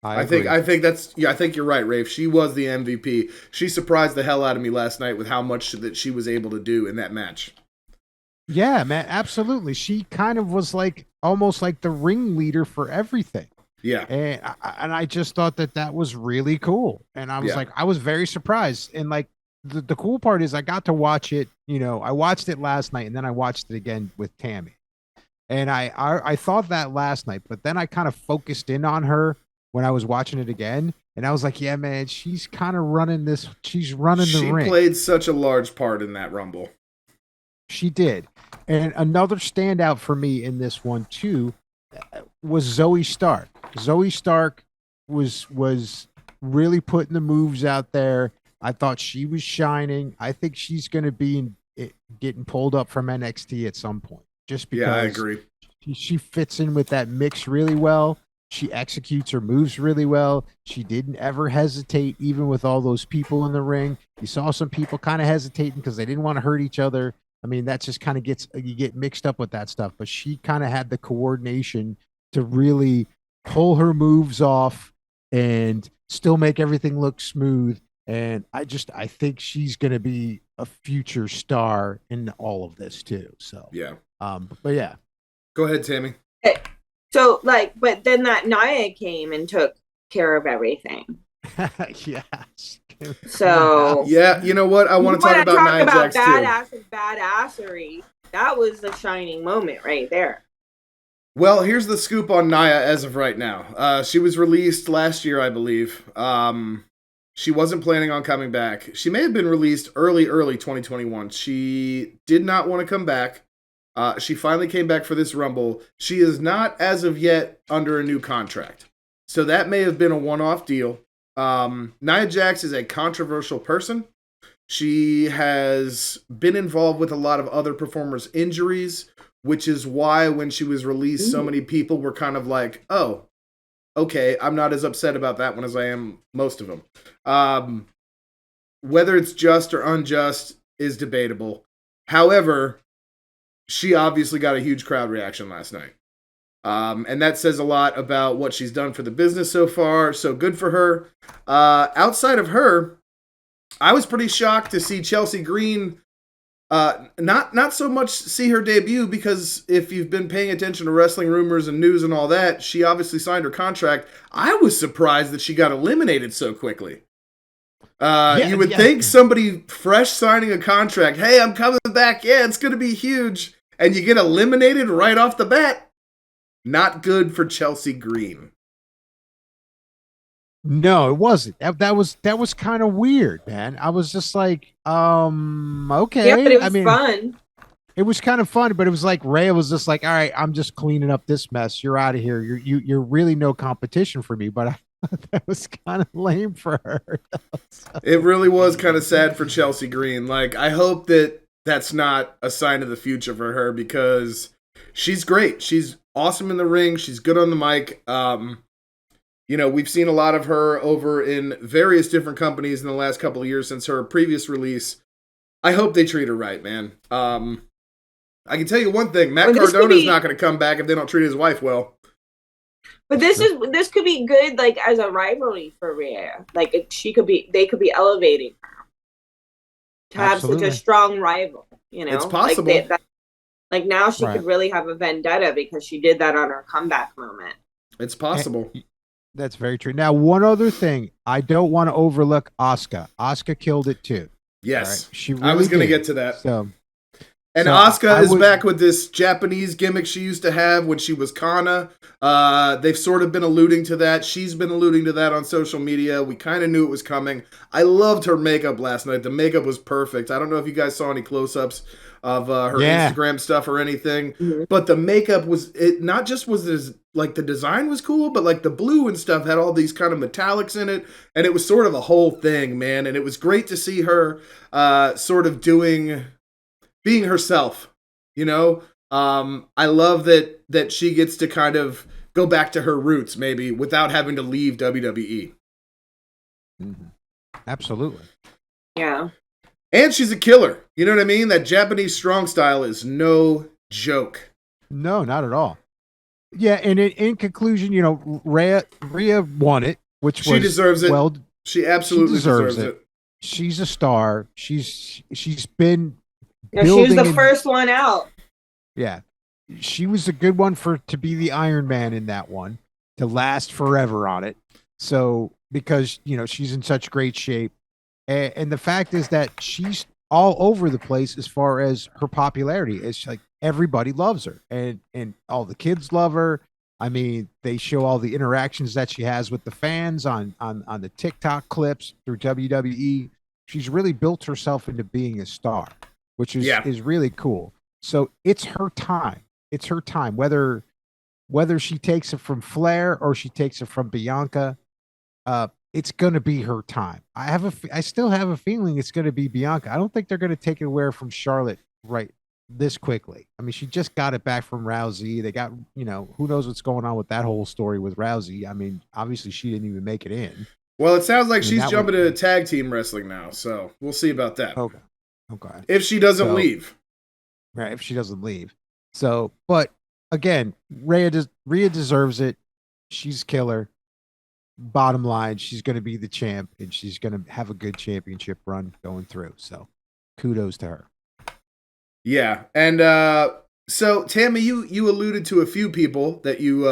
I think you're right, Rafe. She was the MVP. She surprised the hell out of me last night with how much that she was able to do in that match. Yeah, man, absolutely. She kind of was like almost like the ringleader for everything. Yeah. And I just thought that was really cool. And I was like, I was very surprised. And like the cool part is I got to watch it, I watched it last night and then I watched it again with Tammy. And I thought that last night, but then I kind of focused in on her when I was watching it again. And I was like, yeah, man, she's kind of running this. She's running the ring. She played such a large part in that Rumble. She did. And another standout for me in this one too was Zoe Stark. Zoe Stark was really putting the moves out there. I thought she was shining. I think she's going to be getting pulled up from NXT at some point. Just because I agree. She fits in with that mix really well. She executes her moves really well. She didn't ever hesitate, even with all those people in the ring. You saw some people kind of hesitating because they didn't want to hurt each other. I mean, that just kind of you get mixed up with that stuff. But she kind of had the coordination to really pull her moves off and still make everything look smooth. And I think she's going to be a future star in all of this too. So yeah. But yeah. Go ahead, Tammy. So but then that Nia came and took care of everything. Yes. So yeah, you know what? I want to talk about Nia Jax too. Badass and badassery. That was the shining moment right there. Well, here's the scoop on Nia as of right now. She was released last year, I believe. She wasn't planning on coming back. She may have been released early 2021. She did not want to come back. She finally came back for this Rumble. She is not, as of yet, under a new contract. So that may have been a one-off deal. Nia Jax is a controversial person. She has been involved with a lot of other performers' injuries, which is why when she was released, so many people were kind of like, oh, okay, I'm not as upset about that one as I am most of them. Whether it's just or unjust is debatable. However, she obviously got a huge crowd reaction last night. And that says a lot about what she's done for the business so far. So good for her. Outside of her, I was pretty shocked to see Chelsea Green. Not so much see her debut, because if you've been paying attention to wrestling rumors and news and all that, she obviously signed her contract. I was surprised that she got eliminated so quickly. You would think somebody fresh signing a contract, hey, I'm coming back, yeah, it's going to be huge, and you get eliminated right off the bat. Not good for Chelsea Green. No, it wasn't. That was kind of weird, man. I was just like, okay. Yeah, but it was fun. It was kind of fun, but it was like Rhea was just like, all right, I'm just cleaning up this mess. You're out of here. You're really no competition for me. But that was kind of lame for her. It really was kind of sad for Chelsea Green. Like, I hope that that's not a sign of the future for her, because she's great. She's awesome in the ring. She's good on the mic. We've seen a lot of her over in various different companies in the last couple of years since her previous release. I hope they treat her right, man. I can tell you one thing: Matt Cardona's not going to come back if they don't treat his wife well. But this could be good, like, as a rivalry for Rhea. Like, they could be elevating her to have such a strong rival. It's possible. Like now she could really have a vendetta because she did that on her comeback moment. It's possible. That's very true. Now, one other thing, I don't want to overlook Asuka. Asuka killed it too. Yes, she really I was going to get to that. And Asuka is back with this Japanese gimmick she used to have when she was Kana. They've sort of been alluding to that. She's been alluding to that on social media. We kind of knew it was coming. I loved her makeup last night. The makeup was perfect. I don't know if you guys saw any close-ups of her Instagram stuff or anything, but the makeup was, it not just was this, like, the design was cool, but like the blue and stuff had all these kind of metallics in it, and it was sort of a whole thing, man. And it was great to see her sort of being herself, I love that she gets to kind of go back to her roots, maybe, without having to leave WWE. Mm-hmm. Absolutely. Yeah. And she's a killer. You know what I mean? That Japanese strong style is no joke. No, not at all. Yeah, and in conclusion, Rhea won it, which she deserves it. Well, she absolutely deserves it. She's a star. She's been. She was the first one out. Yeah, she was a good one to be the Iron Man in that one, to last forever on it. So because she's in such great shape, and the fact is that she's all over the place as far as her popularity. It's like everybody loves her, and all the kids love her. I mean, they show all the interactions that she has with the fans on the TikTok clips through WWE. She's really built herself into being a star, which is really cool. So it's her time. It's her time. Whether she takes it from Flair or she takes it from Bianca, it's going to be her time. I still have a feeling it's going to be Bianca. I don't think they're going to take it away from Charlotte right this quickly. I mean, she just got it back from Rousey. They got, who knows what's going on with that whole story with Rousey. I mean, obviously she didn't even make it in. Well, it sounds like she's jumping into tag team wrestling now, so we'll see about that. Okay. If she doesn't leave. Right, if she doesn't leave. So, but again, Rhea deserves it. She's killer. Bottom line, she's going to be the champ, and she's going to have a good championship run going through. So, kudos to her. Yeah, and so Tammy, you alluded to a few people that you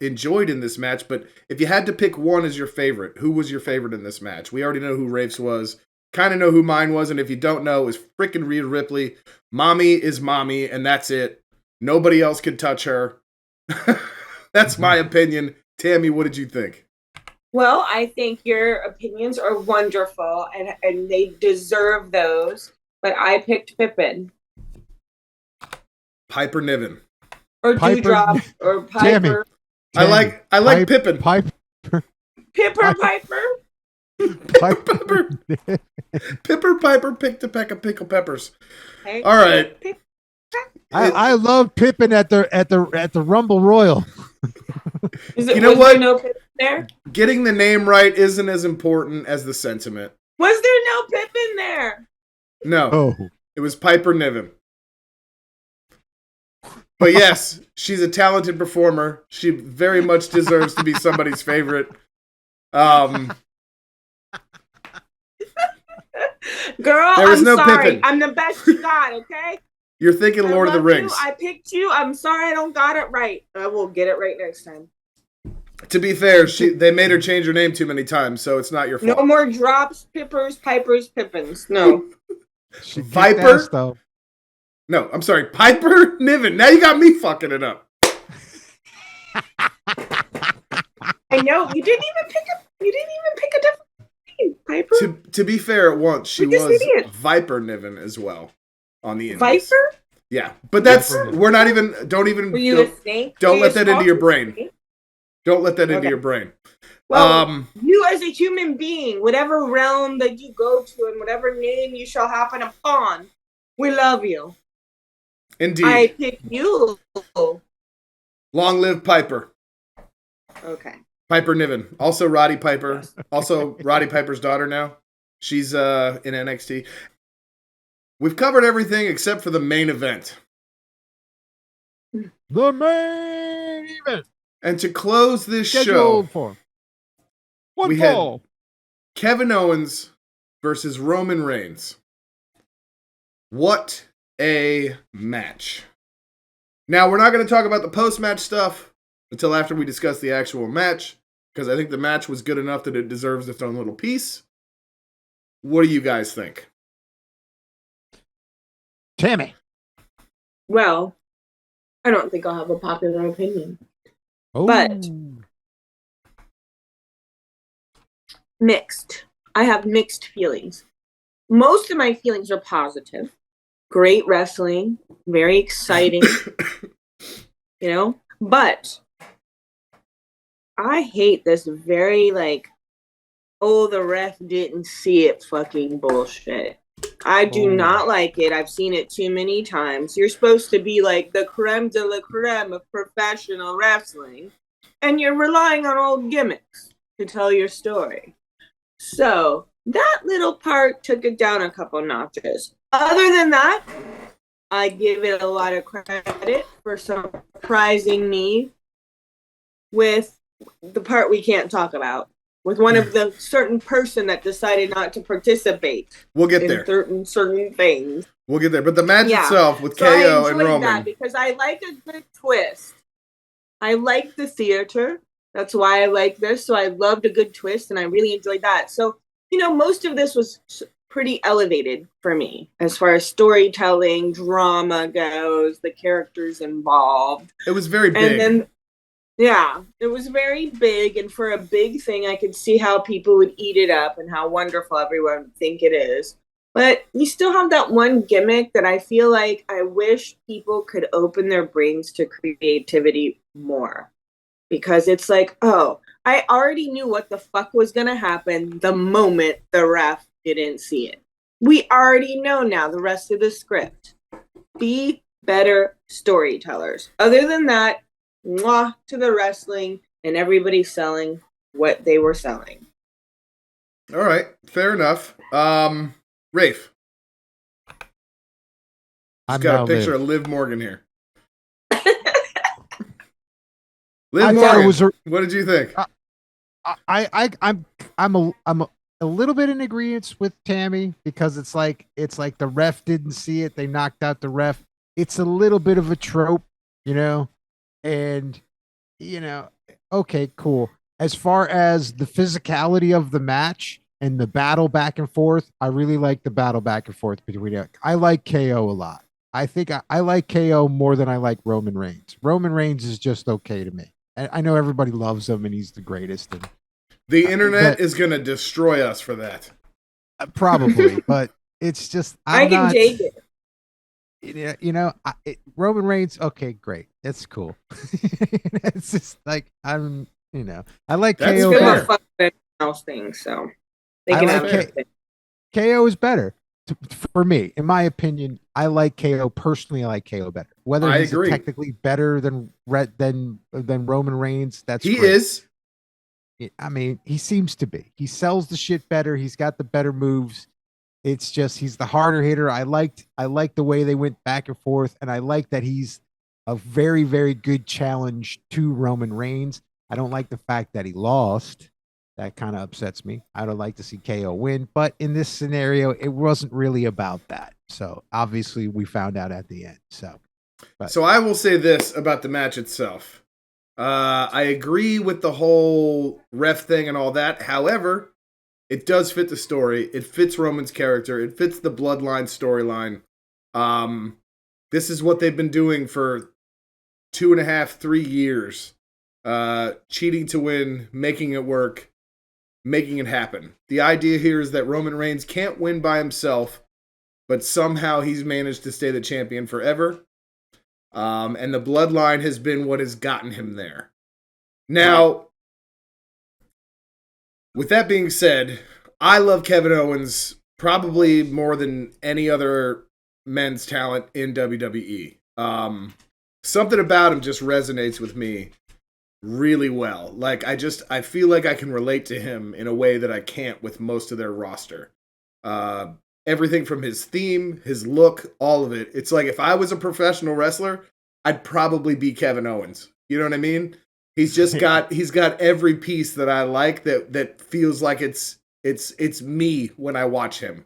enjoyed in this match, but if you had to pick one as your favorite, who was your favorite in this match? We already know who Rafe's was. Kind of know who mine was, and if you don't know, it was freaking Rhea Ripley. Mommy is mommy, and that's it. Nobody else can touch her. That's my opinion. Tammy, what did you think? Well, I think your opinions are wonderful, and they deserve those, but I picked Pippin. Piper Niven. Or Dewdrop, or Piper. Tammy. I like Pippin. Piper. Piper picked a peck of pickled peppers. Hey, all right. I love Pippin at the Rumble Royal. You know what? No Pippin there? Getting the name right isn't as important as the sentiment. Was there no Pippin there? No. Oh. It was Piper Niven. But yes, she's a talented performer. She very much deserves to be somebody's favorite. Girl, there was I'm no sorry. Pippin. I'm the best you got, okay? You're thinking Lord of the Rings. I picked you. I'm sorry I don't got it right. I will get it right next time. To be fair, they made her change her name too many times, so it's not your fault. No more drops, pippers, pipers, pippins. No. Viper? Ass, though. No, I'm sorry. Piper Niven. Now you got me fucking it up. I know. You didn't even pick a different name, Piper. To be fair, at once she was Viper Niven as well on the Indies. Viper? Yeah, but that's we're not even. Don't even. Were you a snake? Don't let that into your brain. Don't let that into your brain. Well, you as a human being, whatever realm that you go to and whatever name you shall happen upon, we love you. Indeed. I pick you. Long live Piper. Okay. Piper Niven. Also Roddy Piper. Yes. Also Roddy Piper's daughter now. She's in NXT. We've covered everything except for the main event. The main event. And to close this Scheduled show, for we had Kevin Owens versus Roman Reigns. What a match. Now, we're not going to talk about the post-match stuff until after we discuss the actual match, because I think the match was good enough that it deserves its own little piece. What do you guys think? Tammy. Well, I don't think I'll have a popular opinion. Oh. But mixed. I have mixed feelings. Most of my feelings are positive. Great wrestling, very exciting, but I hate this very the ref didn't see it fucking bullshit. I do not like it. I've seen it too many times. You're supposed to be like the creme de la creme of professional wrestling, and you're relying on old gimmicks to tell your story. So that little part took it down a couple notches. Other than that, I give it a lot of credit for surprising me with the part we can't talk about, with one of the certain person that decided not to participate. We'll get there. Certain things. We'll get there. But the match itself with KO and Roman. That because I like a good twist. I like the theater. That's why I like this. So I loved a good twist, and I really enjoyed that. So, most of this was pretty elevated for me as far as storytelling, drama goes, the characters involved. It was very big. And then, it was very big. And for a big thing, I could see how people would eat it up and how wonderful everyone would think it is. But you still have that one gimmick that I feel like I wish people could open their brains to creativity more. Because it's like, I already knew what the fuck was going to happen the moment the ref didn't see it. We already know now the rest of the script. Be better storytellers. Other than that, mwah to the wrestling and everybody selling what they were selling. All right, fair enough. Rafe. I've got a picture of Liv Morgan here. Liv Morgan, what did you think? I'm a little bit in agreement with Tammy because it's like the ref didn't see it. They knocked out the ref. It's a little bit of a trope, and okay, cool. As far as the physicality of the match and the battle back and forth, I really like the battle back and forth between it. I like KO a lot. I think I like KO more than I like Roman Reigns. Roman Reigns is just okay to me. I know everybody loves him and he's the greatest. And the internet is going to destroy us for that. Probably, but it's just I can take it. Roman Reigns. Okay, great. That's cool. It's just like I like That's KO fair. Better. Thing, so they can have KO is better for me, in my opinion. I like KO personally. I like KO better. Whether he's technically better than Roman Reigns, he great. Is. I mean, he seems to be. He sells the shit better. He's got the better moves. It's just he's the harder hitter. I liked the way they went back and forth, and I like that he's a very, very good challenge to Roman Reigns. I don't like the fact that he lost. That kind of upsets me. I don't like to see KO win, but in this scenario, it wasn't really about that. So obviously, we found out at the end. So I will say this about the match itself. I agree with the whole ref thing and all that. However, it does fit the story. It fits Roman's character. It fits the bloodline storyline. This is what they've been doing for 2.5, 3 years. Cheating to win, making it work, making it happen. The idea here is that Roman Reigns can't win by himself, but somehow he's managed to stay the champion forever. And the bloodline has been what has gotten him there. Now, with that being said, I love Kevin Owens probably more than any other men's talent in WWE. Something about him just resonates with me really well. Like, I feel like I can relate to him in a way that I can't with most of their roster. Everything from his theme, his look, all of it. It's like if I was a professional wrestler, I'd probably be Kevin Owens. You know what I mean? He's got every piece that I like that feels like it's me when I watch him.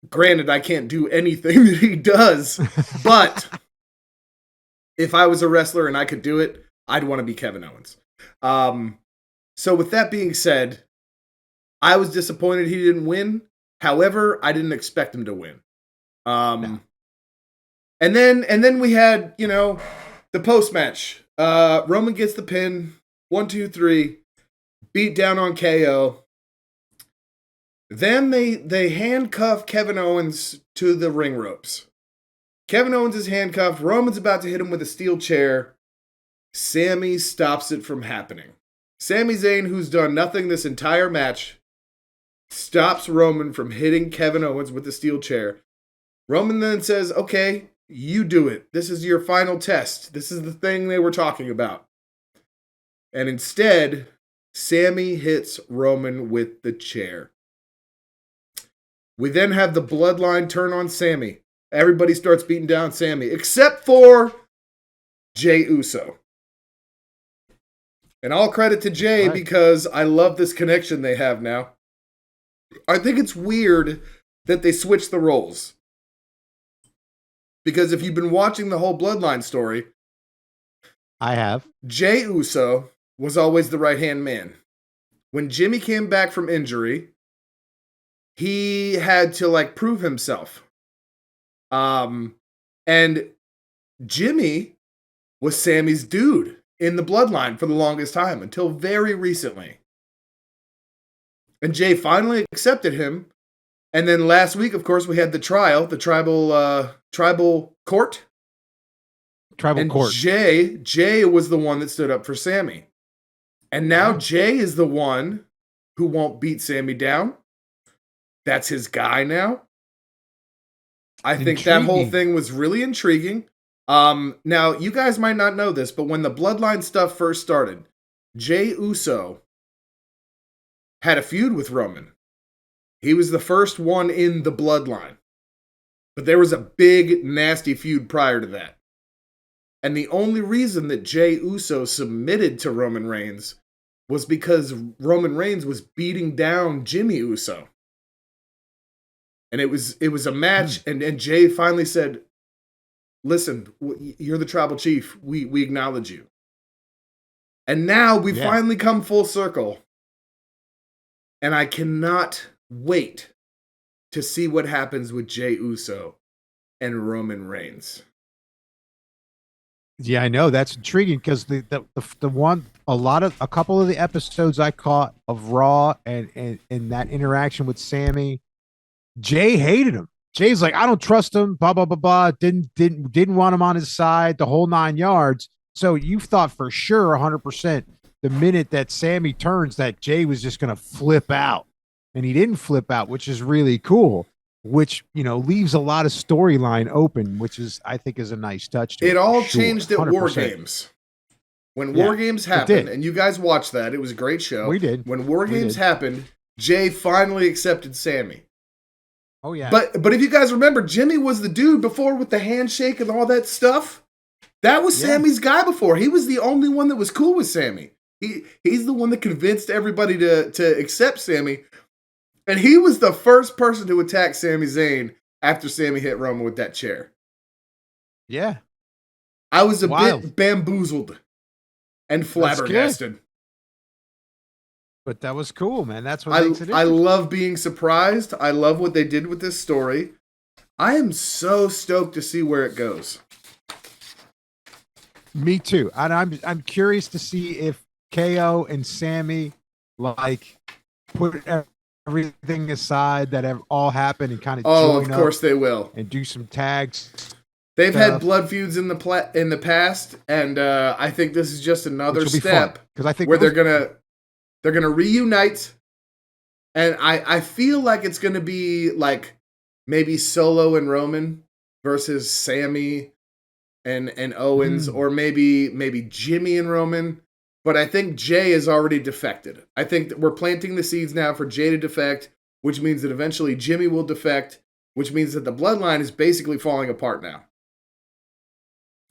Granted, I can't do anything that he does, but if I was a wrestler and I could do it, I'd want to be Kevin Owens. So with that being said, I was disappointed he didn't win. However, I didn't expect him to win. No. And then we had, the post-match. Roman gets the pin. 1, 2, 3. Beat down on KO. Then they handcuff Kevin Owens to the ring ropes. Kevin Owens is handcuffed. Roman's about to hit him with a steel chair. Sami stops it from happening. Sami Zayn, who's done nothing this entire match, stops Roman from hitting Kevin Owens with the steel chair. Roman then says, okay, you do it. This is your final test. This is the thing they were talking about. And instead, Sami hits Roman with the chair. We then have the bloodline turn on Sami. Everybody starts beating down Sami, except for Jey Uso. And all credit to Jey because I love this connection they have now. I think it's weird that they switched the roles. Because if you've been watching the whole bloodline story, I have. Jey Uso was always the right-hand man. When Jimmy came back from injury, he had to prove himself. And Jimmy was Sami's dude in the bloodline for the longest time until very recently. And Jey finally accepted him. And then last week, of course, we had the trial, the tribal court. Tribal court. Jey was the one that stood up for Sami. And now Jey is the one who won't beat Sami down. That's his guy now. I think that whole thing was really intriguing. Now, you guys might not know this, but when the bloodline stuff first started, Jey Uso had a feud with Roman. He was the first one in the bloodline. But there was a big, nasty feud prior to that. And the only reason that Jey Uso submitted to Roman Reigns was because Roman Reigns was beating down Jimmy Uso. And it was a match, and Jey finally said, listen, you're the tribal chief. We acknowledge you. And now we finally come full circle. And I cannot wait to see what happens with Jey Uso and Roman Reigns. Yeah, I know that's intriguing because the one a couple of the episodes I caught of Raw and that interaction with Sami, Jey hated him. Jay's like, I don't trust him. Blah blah blah blah. Didn't want him on his side. The whole 9 yards. So you thought for sure 100% the minute that Sami turns that Jey was just going to flip out, and he didn't flip out, which is really cool. Which leaves a lot of storyline open, which I think is a nice touch to it. It all changed at 100%. War Games. When War Games happened, and you guys watched that, it was a great show. We did. When War Games happened, Jey finally accepted Sami. Oh yeah. But if you guys remember, Jimmy was the dude before with the handshake and all that stuff. That was Sammy's guy before. He was the only one that was cool with Sammy. He's the one that convinced everybody to accept Sammy. And he was the first person to attack Sami Zayn after Sammy hit Roman with that chair. Yeah. I was a bit bamboozled and flabbergasted. But that was cool, man. That's what makes it interesting. I love being surprised. I love what they did with this story. I am so stoked to see where it goes. Me too. And I'm curious to see if KO and Sammy like put everything aside that have all happened and kind of of course they will, and do some tags. They've had blood feuds in the past, and I think this is just another step because I think where they're gonna reunite, and I feel like it's gonna be like maybe Solo and Roman versus Sammy and Owens, or maybe Jimmy and Roman. But I think Jay is already defected. I think that we're planting the seeds now for Jay to defect, which means that eventually Jimmy will defect, which means that the bloodline is basically falling apart now.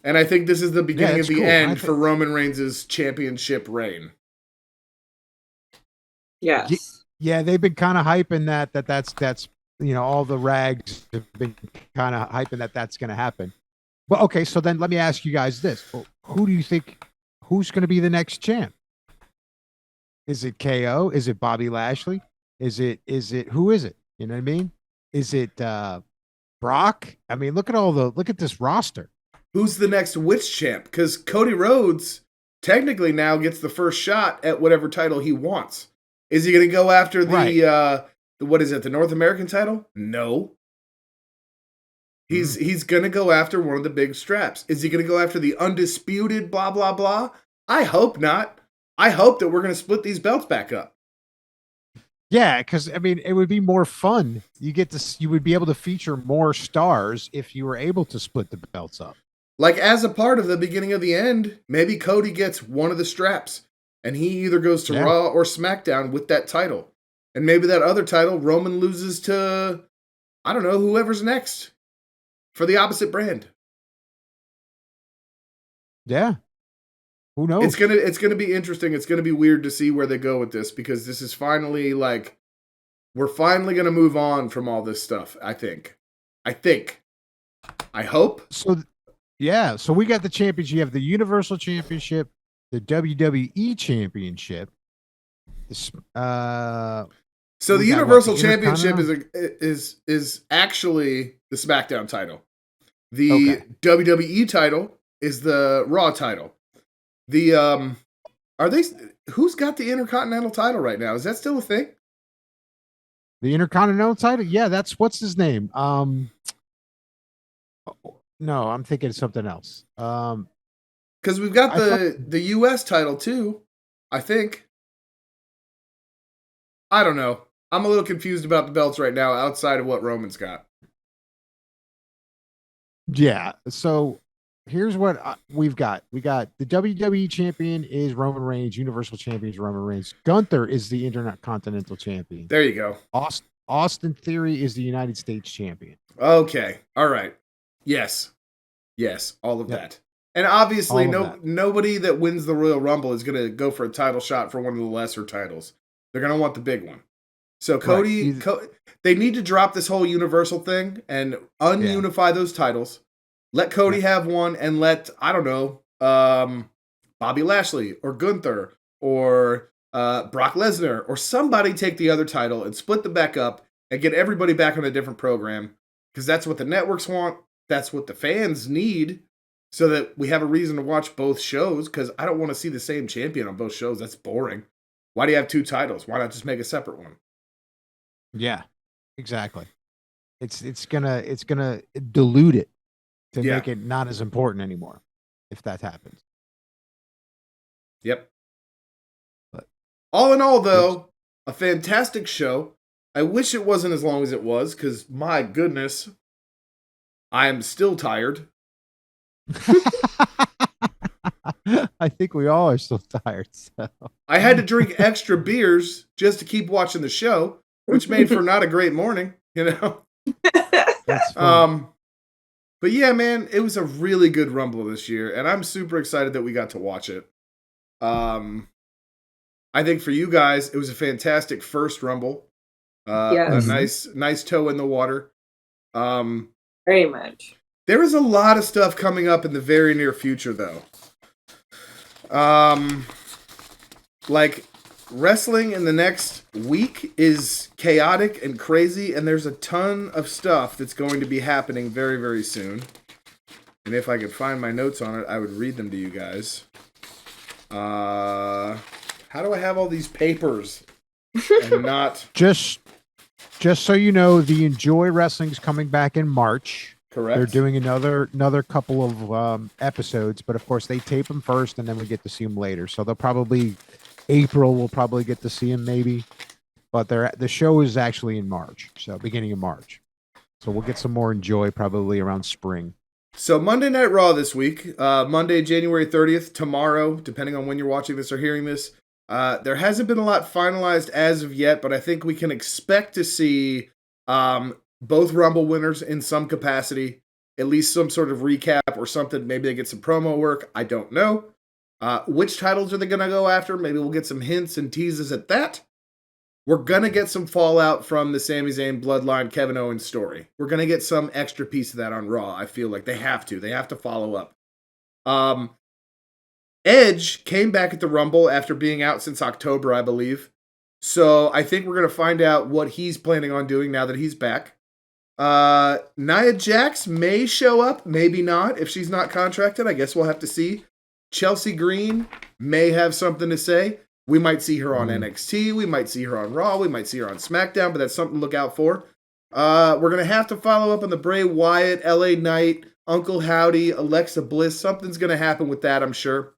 And I think this is the beginning of the end for Roman Reigns' championship reign. Yes. Yeah, they've been kind of hyping that's all the rags have been kind of hyping that's going to happen. Well, okay, so then let me ask you guys this. Who do you think, who's going to be the next champ? Is it KO? Is it Bobby Lashley? Is it, who is it? You know what I mean? Is it Brock? I mean, look at this roster. Who's the next which champ? Because Cody Rhodes technically now gets the first shot at whatever title he wants. Is he going to go after the what is it, the North American title? No. He's going to go after one of the big straps. Is he going to go after the undisputed blah, blah, blah? I hope not. I hope that we're going to split these belts back up. Yeah, because I mean, it would be more fun. You would be able to feature more stars if you were able to split the belts up. Like as a part of the beginning of the end, maybe Cody gets one of the straps and he either goes to Raw or SmackDown with that title. And maybe that other title, Roman loses to, I don't know, whoever's next for the opposite brand. Yeah. Who knows? It's gonna be interesting. It's gonna be weird to see where they go with this, because this is finally like, we're finally gonna move on from all this stuff. I hope. So we got the championship. You have the Universal Championship, the WWE Championship. So the Universal Championship is actually the SmackDown title. The WWE title is the Raw title. The who's got the Intercontinental title right now? Is that still a thing? The Intercontinental title? Yeah, that's what's his name? No, I'm thinking of something else. Because we've got the US title too, I think. I don't know. I'm a little confused about the belts right now outside of what Roman's got. Yeah, so here's what we've got. We got the WWE champion is Roman Reigns, Universal champion is Roman Reigns. Gunther is the Intercontinental champion. There you go. Austin Theory is the United States champion. Okay. All right. Yes, all of that. And obviously, nobody that wins the Royal Rumble is going to go for a title shot for one of the lesser titles. They're going to want the big one. So Cody, they need to drop this whole Universal thing and ununify those titles. Let Cody have one, and let, I don't know, Bobby Lashley or Gunther or Brock Lesnar or somebody take the other title and split them back up and get everybody back on a different program, because that's what the networks want. That's what the fans need, so that we have a reason to watch both shows, because I don't want to see the same champion on both shows. That's boring. Why do you have two titles? Why not just make a separate one? Yeah, exactly. It's gonna dilute it to make it not as important anymore if that happens. Yep. But all in all, though, a fantastic show. I wish it wasn't as long as it was, because my goodness, I am still tired. I think we all are still tired. So. I had to drink extra beers just to keep watching the show, which made for not a great morning, you know? That's fun. But yeah, man, it was a really good Rumble this year, and I'm super excited that we got to watch it. I think for you guys, it was a fantastic first Rumble. A Yes. nice toe in the water. Very much. There is a lot of stuff coming up in the very near future, though. Like wrestling in the next week is chaotic and crazy, and there's a ton of stuff that's going to be happening very, very soon. And if I could find my notes on it, I would read them to you guys. How do I have all these papers and not Just so you know, the Enjoy Wrestling's coming back in March. correct? They're doing another couple of episodes, but of course they tape them first, and then we get to see them later. So they'll probably April. We'll probably get to see them maybe, but the show is actually in March, so beginning of March. So we'll get some more Enjoy probably around spring. So Monday Night Raw this week, Monday, January 30th, tomorrow, depending on when you're watching this or hearing this. There hasn't been a lot finalized as of yet, but I think we can expect to see both Rumble winners in some capacity, at least some sort of recap or something. Maybe they get some promo work. I don't know. Which titles are they going to go after? Maybe we'll get some hints and teases at that. We're going to get some fallout from the Sami Zayn Bloodline Kevin Owens story. We're going to get some extra piece of that on Raw. I feel like they have to. They have to follow up. Edge came back at the Rumble after being out since October, I believe. So I think we're going to find out what he's planning on doing now that he's back. Nia Jax may show up, maybe not. If she's not contracted, I guess we'll have to see. Chelsea Green may have something to say. We might see her on NXT. We might see her on Raw. We might see her on SmackDown, but that's something to look out for. We're going to have to follow up on the Bray Wyatt, LA Knight, Uncle Howdy, Alexa Bliss. Something's going to happen with that, I'm sure.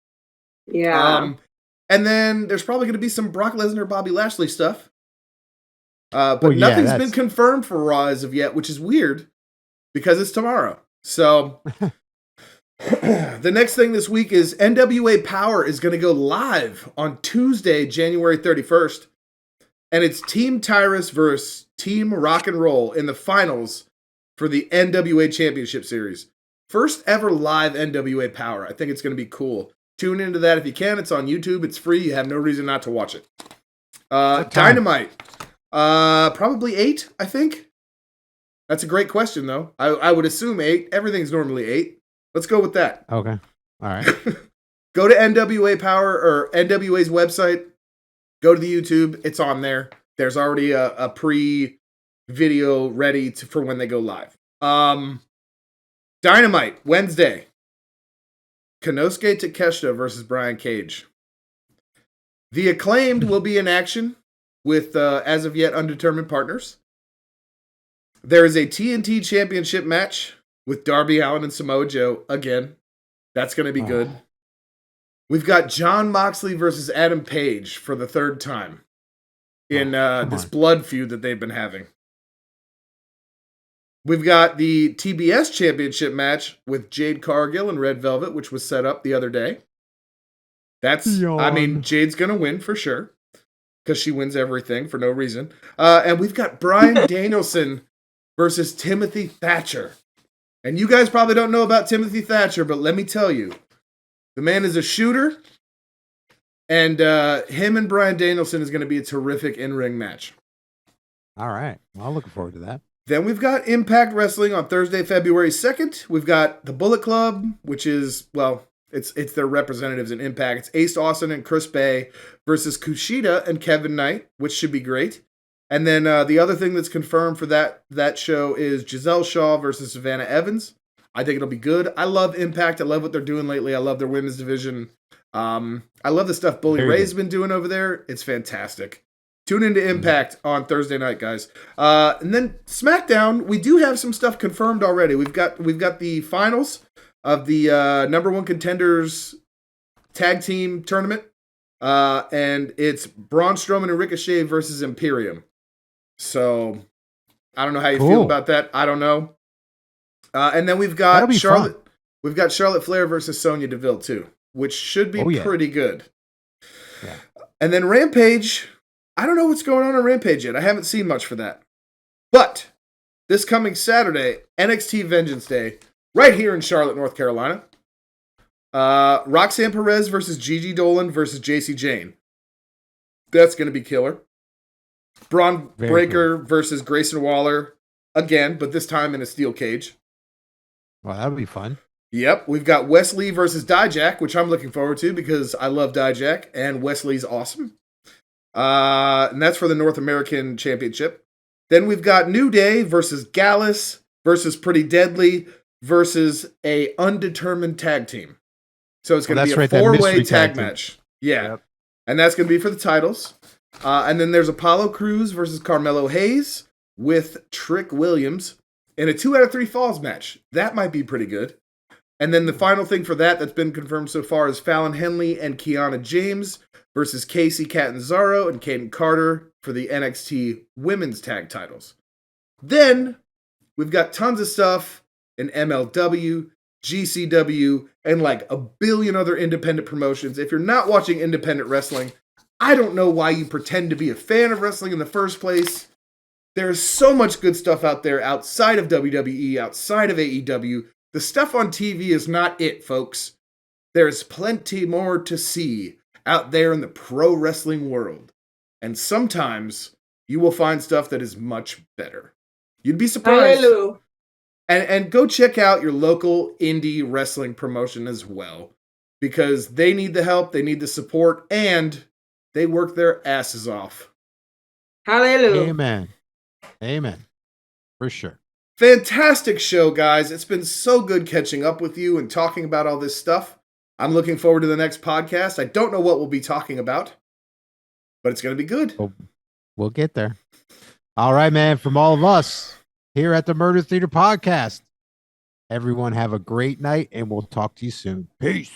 Yeah. And then there's probably going to be some Brock Lesnar, Bobby Lashley stuff. But nothing's been confirmed for Raw as of yet, which is weird because it's tomorrow. So the next thing this week is NWA Power is going to go live on Tuesday, January 31st. And it's Team Tyrus versus Team Rock and Roll in the finals for the NWA Championship Series. First ever live NWA Power. I think it's going to be cool. Tune into that if you can. It's on YouTube. It's free. You have no reason not to watch it. Dynamite. Probably 8, I think. That's a great question, though. I would assume 8. Everything's normally 8. Let's go with that. Okay. All right. Go to NWA Power or NWA's website. Go to the YouTube. It's on there. There's already a pre-video ready for when they go live. Dynamite, Wednesday. Konosuke Takeshita versus Brian Cage. The Acclaimed will be in action with, as of yet, undetermined partners. There is a TNT Championship match with Darby Allin and Samoa Joe again. That's going to be good. We've got Jon Moxley versus Adam Page for the third time in this blood feud that they've been having. We've got the TBS Championship match with Jade Cargill and Red Velvet, which was set up the other day. Jade's going to win for sure because she wins everything for no reason. And we've got Bryan Danielson versus Timothy Thatcher. And you guys probably don't know about Timothy Thatcher, but let me tell you, the man is a shooter, and him and Bryan Danielson is going to be a terrific in-ring match. All right. Well, I'm looking forward to that. Then we've got Impact Wrestling on Thursday, February 2nd. We've got the Bullet Club, which is, well, it's their representatives in Impact. It's Ace Austin and Chris Bay versus Kushida and Kevin Knight, which should be great. And then the other thing that's confirmed for that show is Giselle Shaw versus Savannah Evans. I think it'll be good. I love Impact. I love what they're doing lately. I love their women's division. I love the stuff Bully Ray's been doing over there. It's fantastic. Tune into Impact on Thursday night, guys. And then SmackDown, we do have some stuff confirmed already. We've got the finals of the number one contenders tag team tournament. And it's Braun Strowman and Ricochet versus Imperium. So I don't know how you feel about that. I don't know. And then we've got Charlotte. Fun. We've got Charlotte Flair versus Sonya Deville too, which should be pretty good. Yeah. And then Rampage. I don't know what's going on Rampage yet. I haven't seen much for that. But this coming Saturday, NXT Vengeance Day, right here in Charlotte, North Carolina. Roxanne Perez versus Gigi Dolan versus JC Jane. That's going to be killer. Braun Breaker versus Grayson Waller again, but this time in a steel cage. Well, that would be fun. Yep, we've got Wesley versus Dijak, which I'm looking forward to because I love Dijak and Wesley's awesome. And that's for the North American Championship. Then we've got New Day versus Gallus versus Pretty Deadly versus a undetermined tag team. So it's going to be a 4-way tag match. Yeah. Yep. And that's going to be for the titles. And then there's Apollo Crews versus Carmelo Hayes with Trick Williams in a 2 out of 3 falls match. That might be pretty good. And then the final thing for that's been confirmed so far is Fallon Henley and Kiana James versus Casey Catanzaro and Caden Carter for the NXT Women's Tag Titles. Then we've got tons of stuff in MLW, GCW, and like a billion other independent promotions. If you're not watching independent wrestling, I don't know why you pretend to be a fan of wrestling in the first place. There's so much good stuff out there outside of WWE, outside of AEW. The stuff on TV is not it, folks. There's plenty more to see out there in the pro wrestling world. And sometimes you will find stuff that is much better. You'd be surprised. Hallelujah. And go check out your local indie wrestling promotion as well. Because they need the help, they need the support, and they work their asses off. Hallelujah. Amen. Amen. For sure. Fantastic show, guys. It's been so good catching up with you and talking about all this stuff. I'm looking forward to the next podcast. I don't know what we'll be talking about, but it's going to be good. We'll get there. All right, man. From all of us here at the Murder Theater Podcast, everyone have a great night, and we'll talk to you soon. Peace.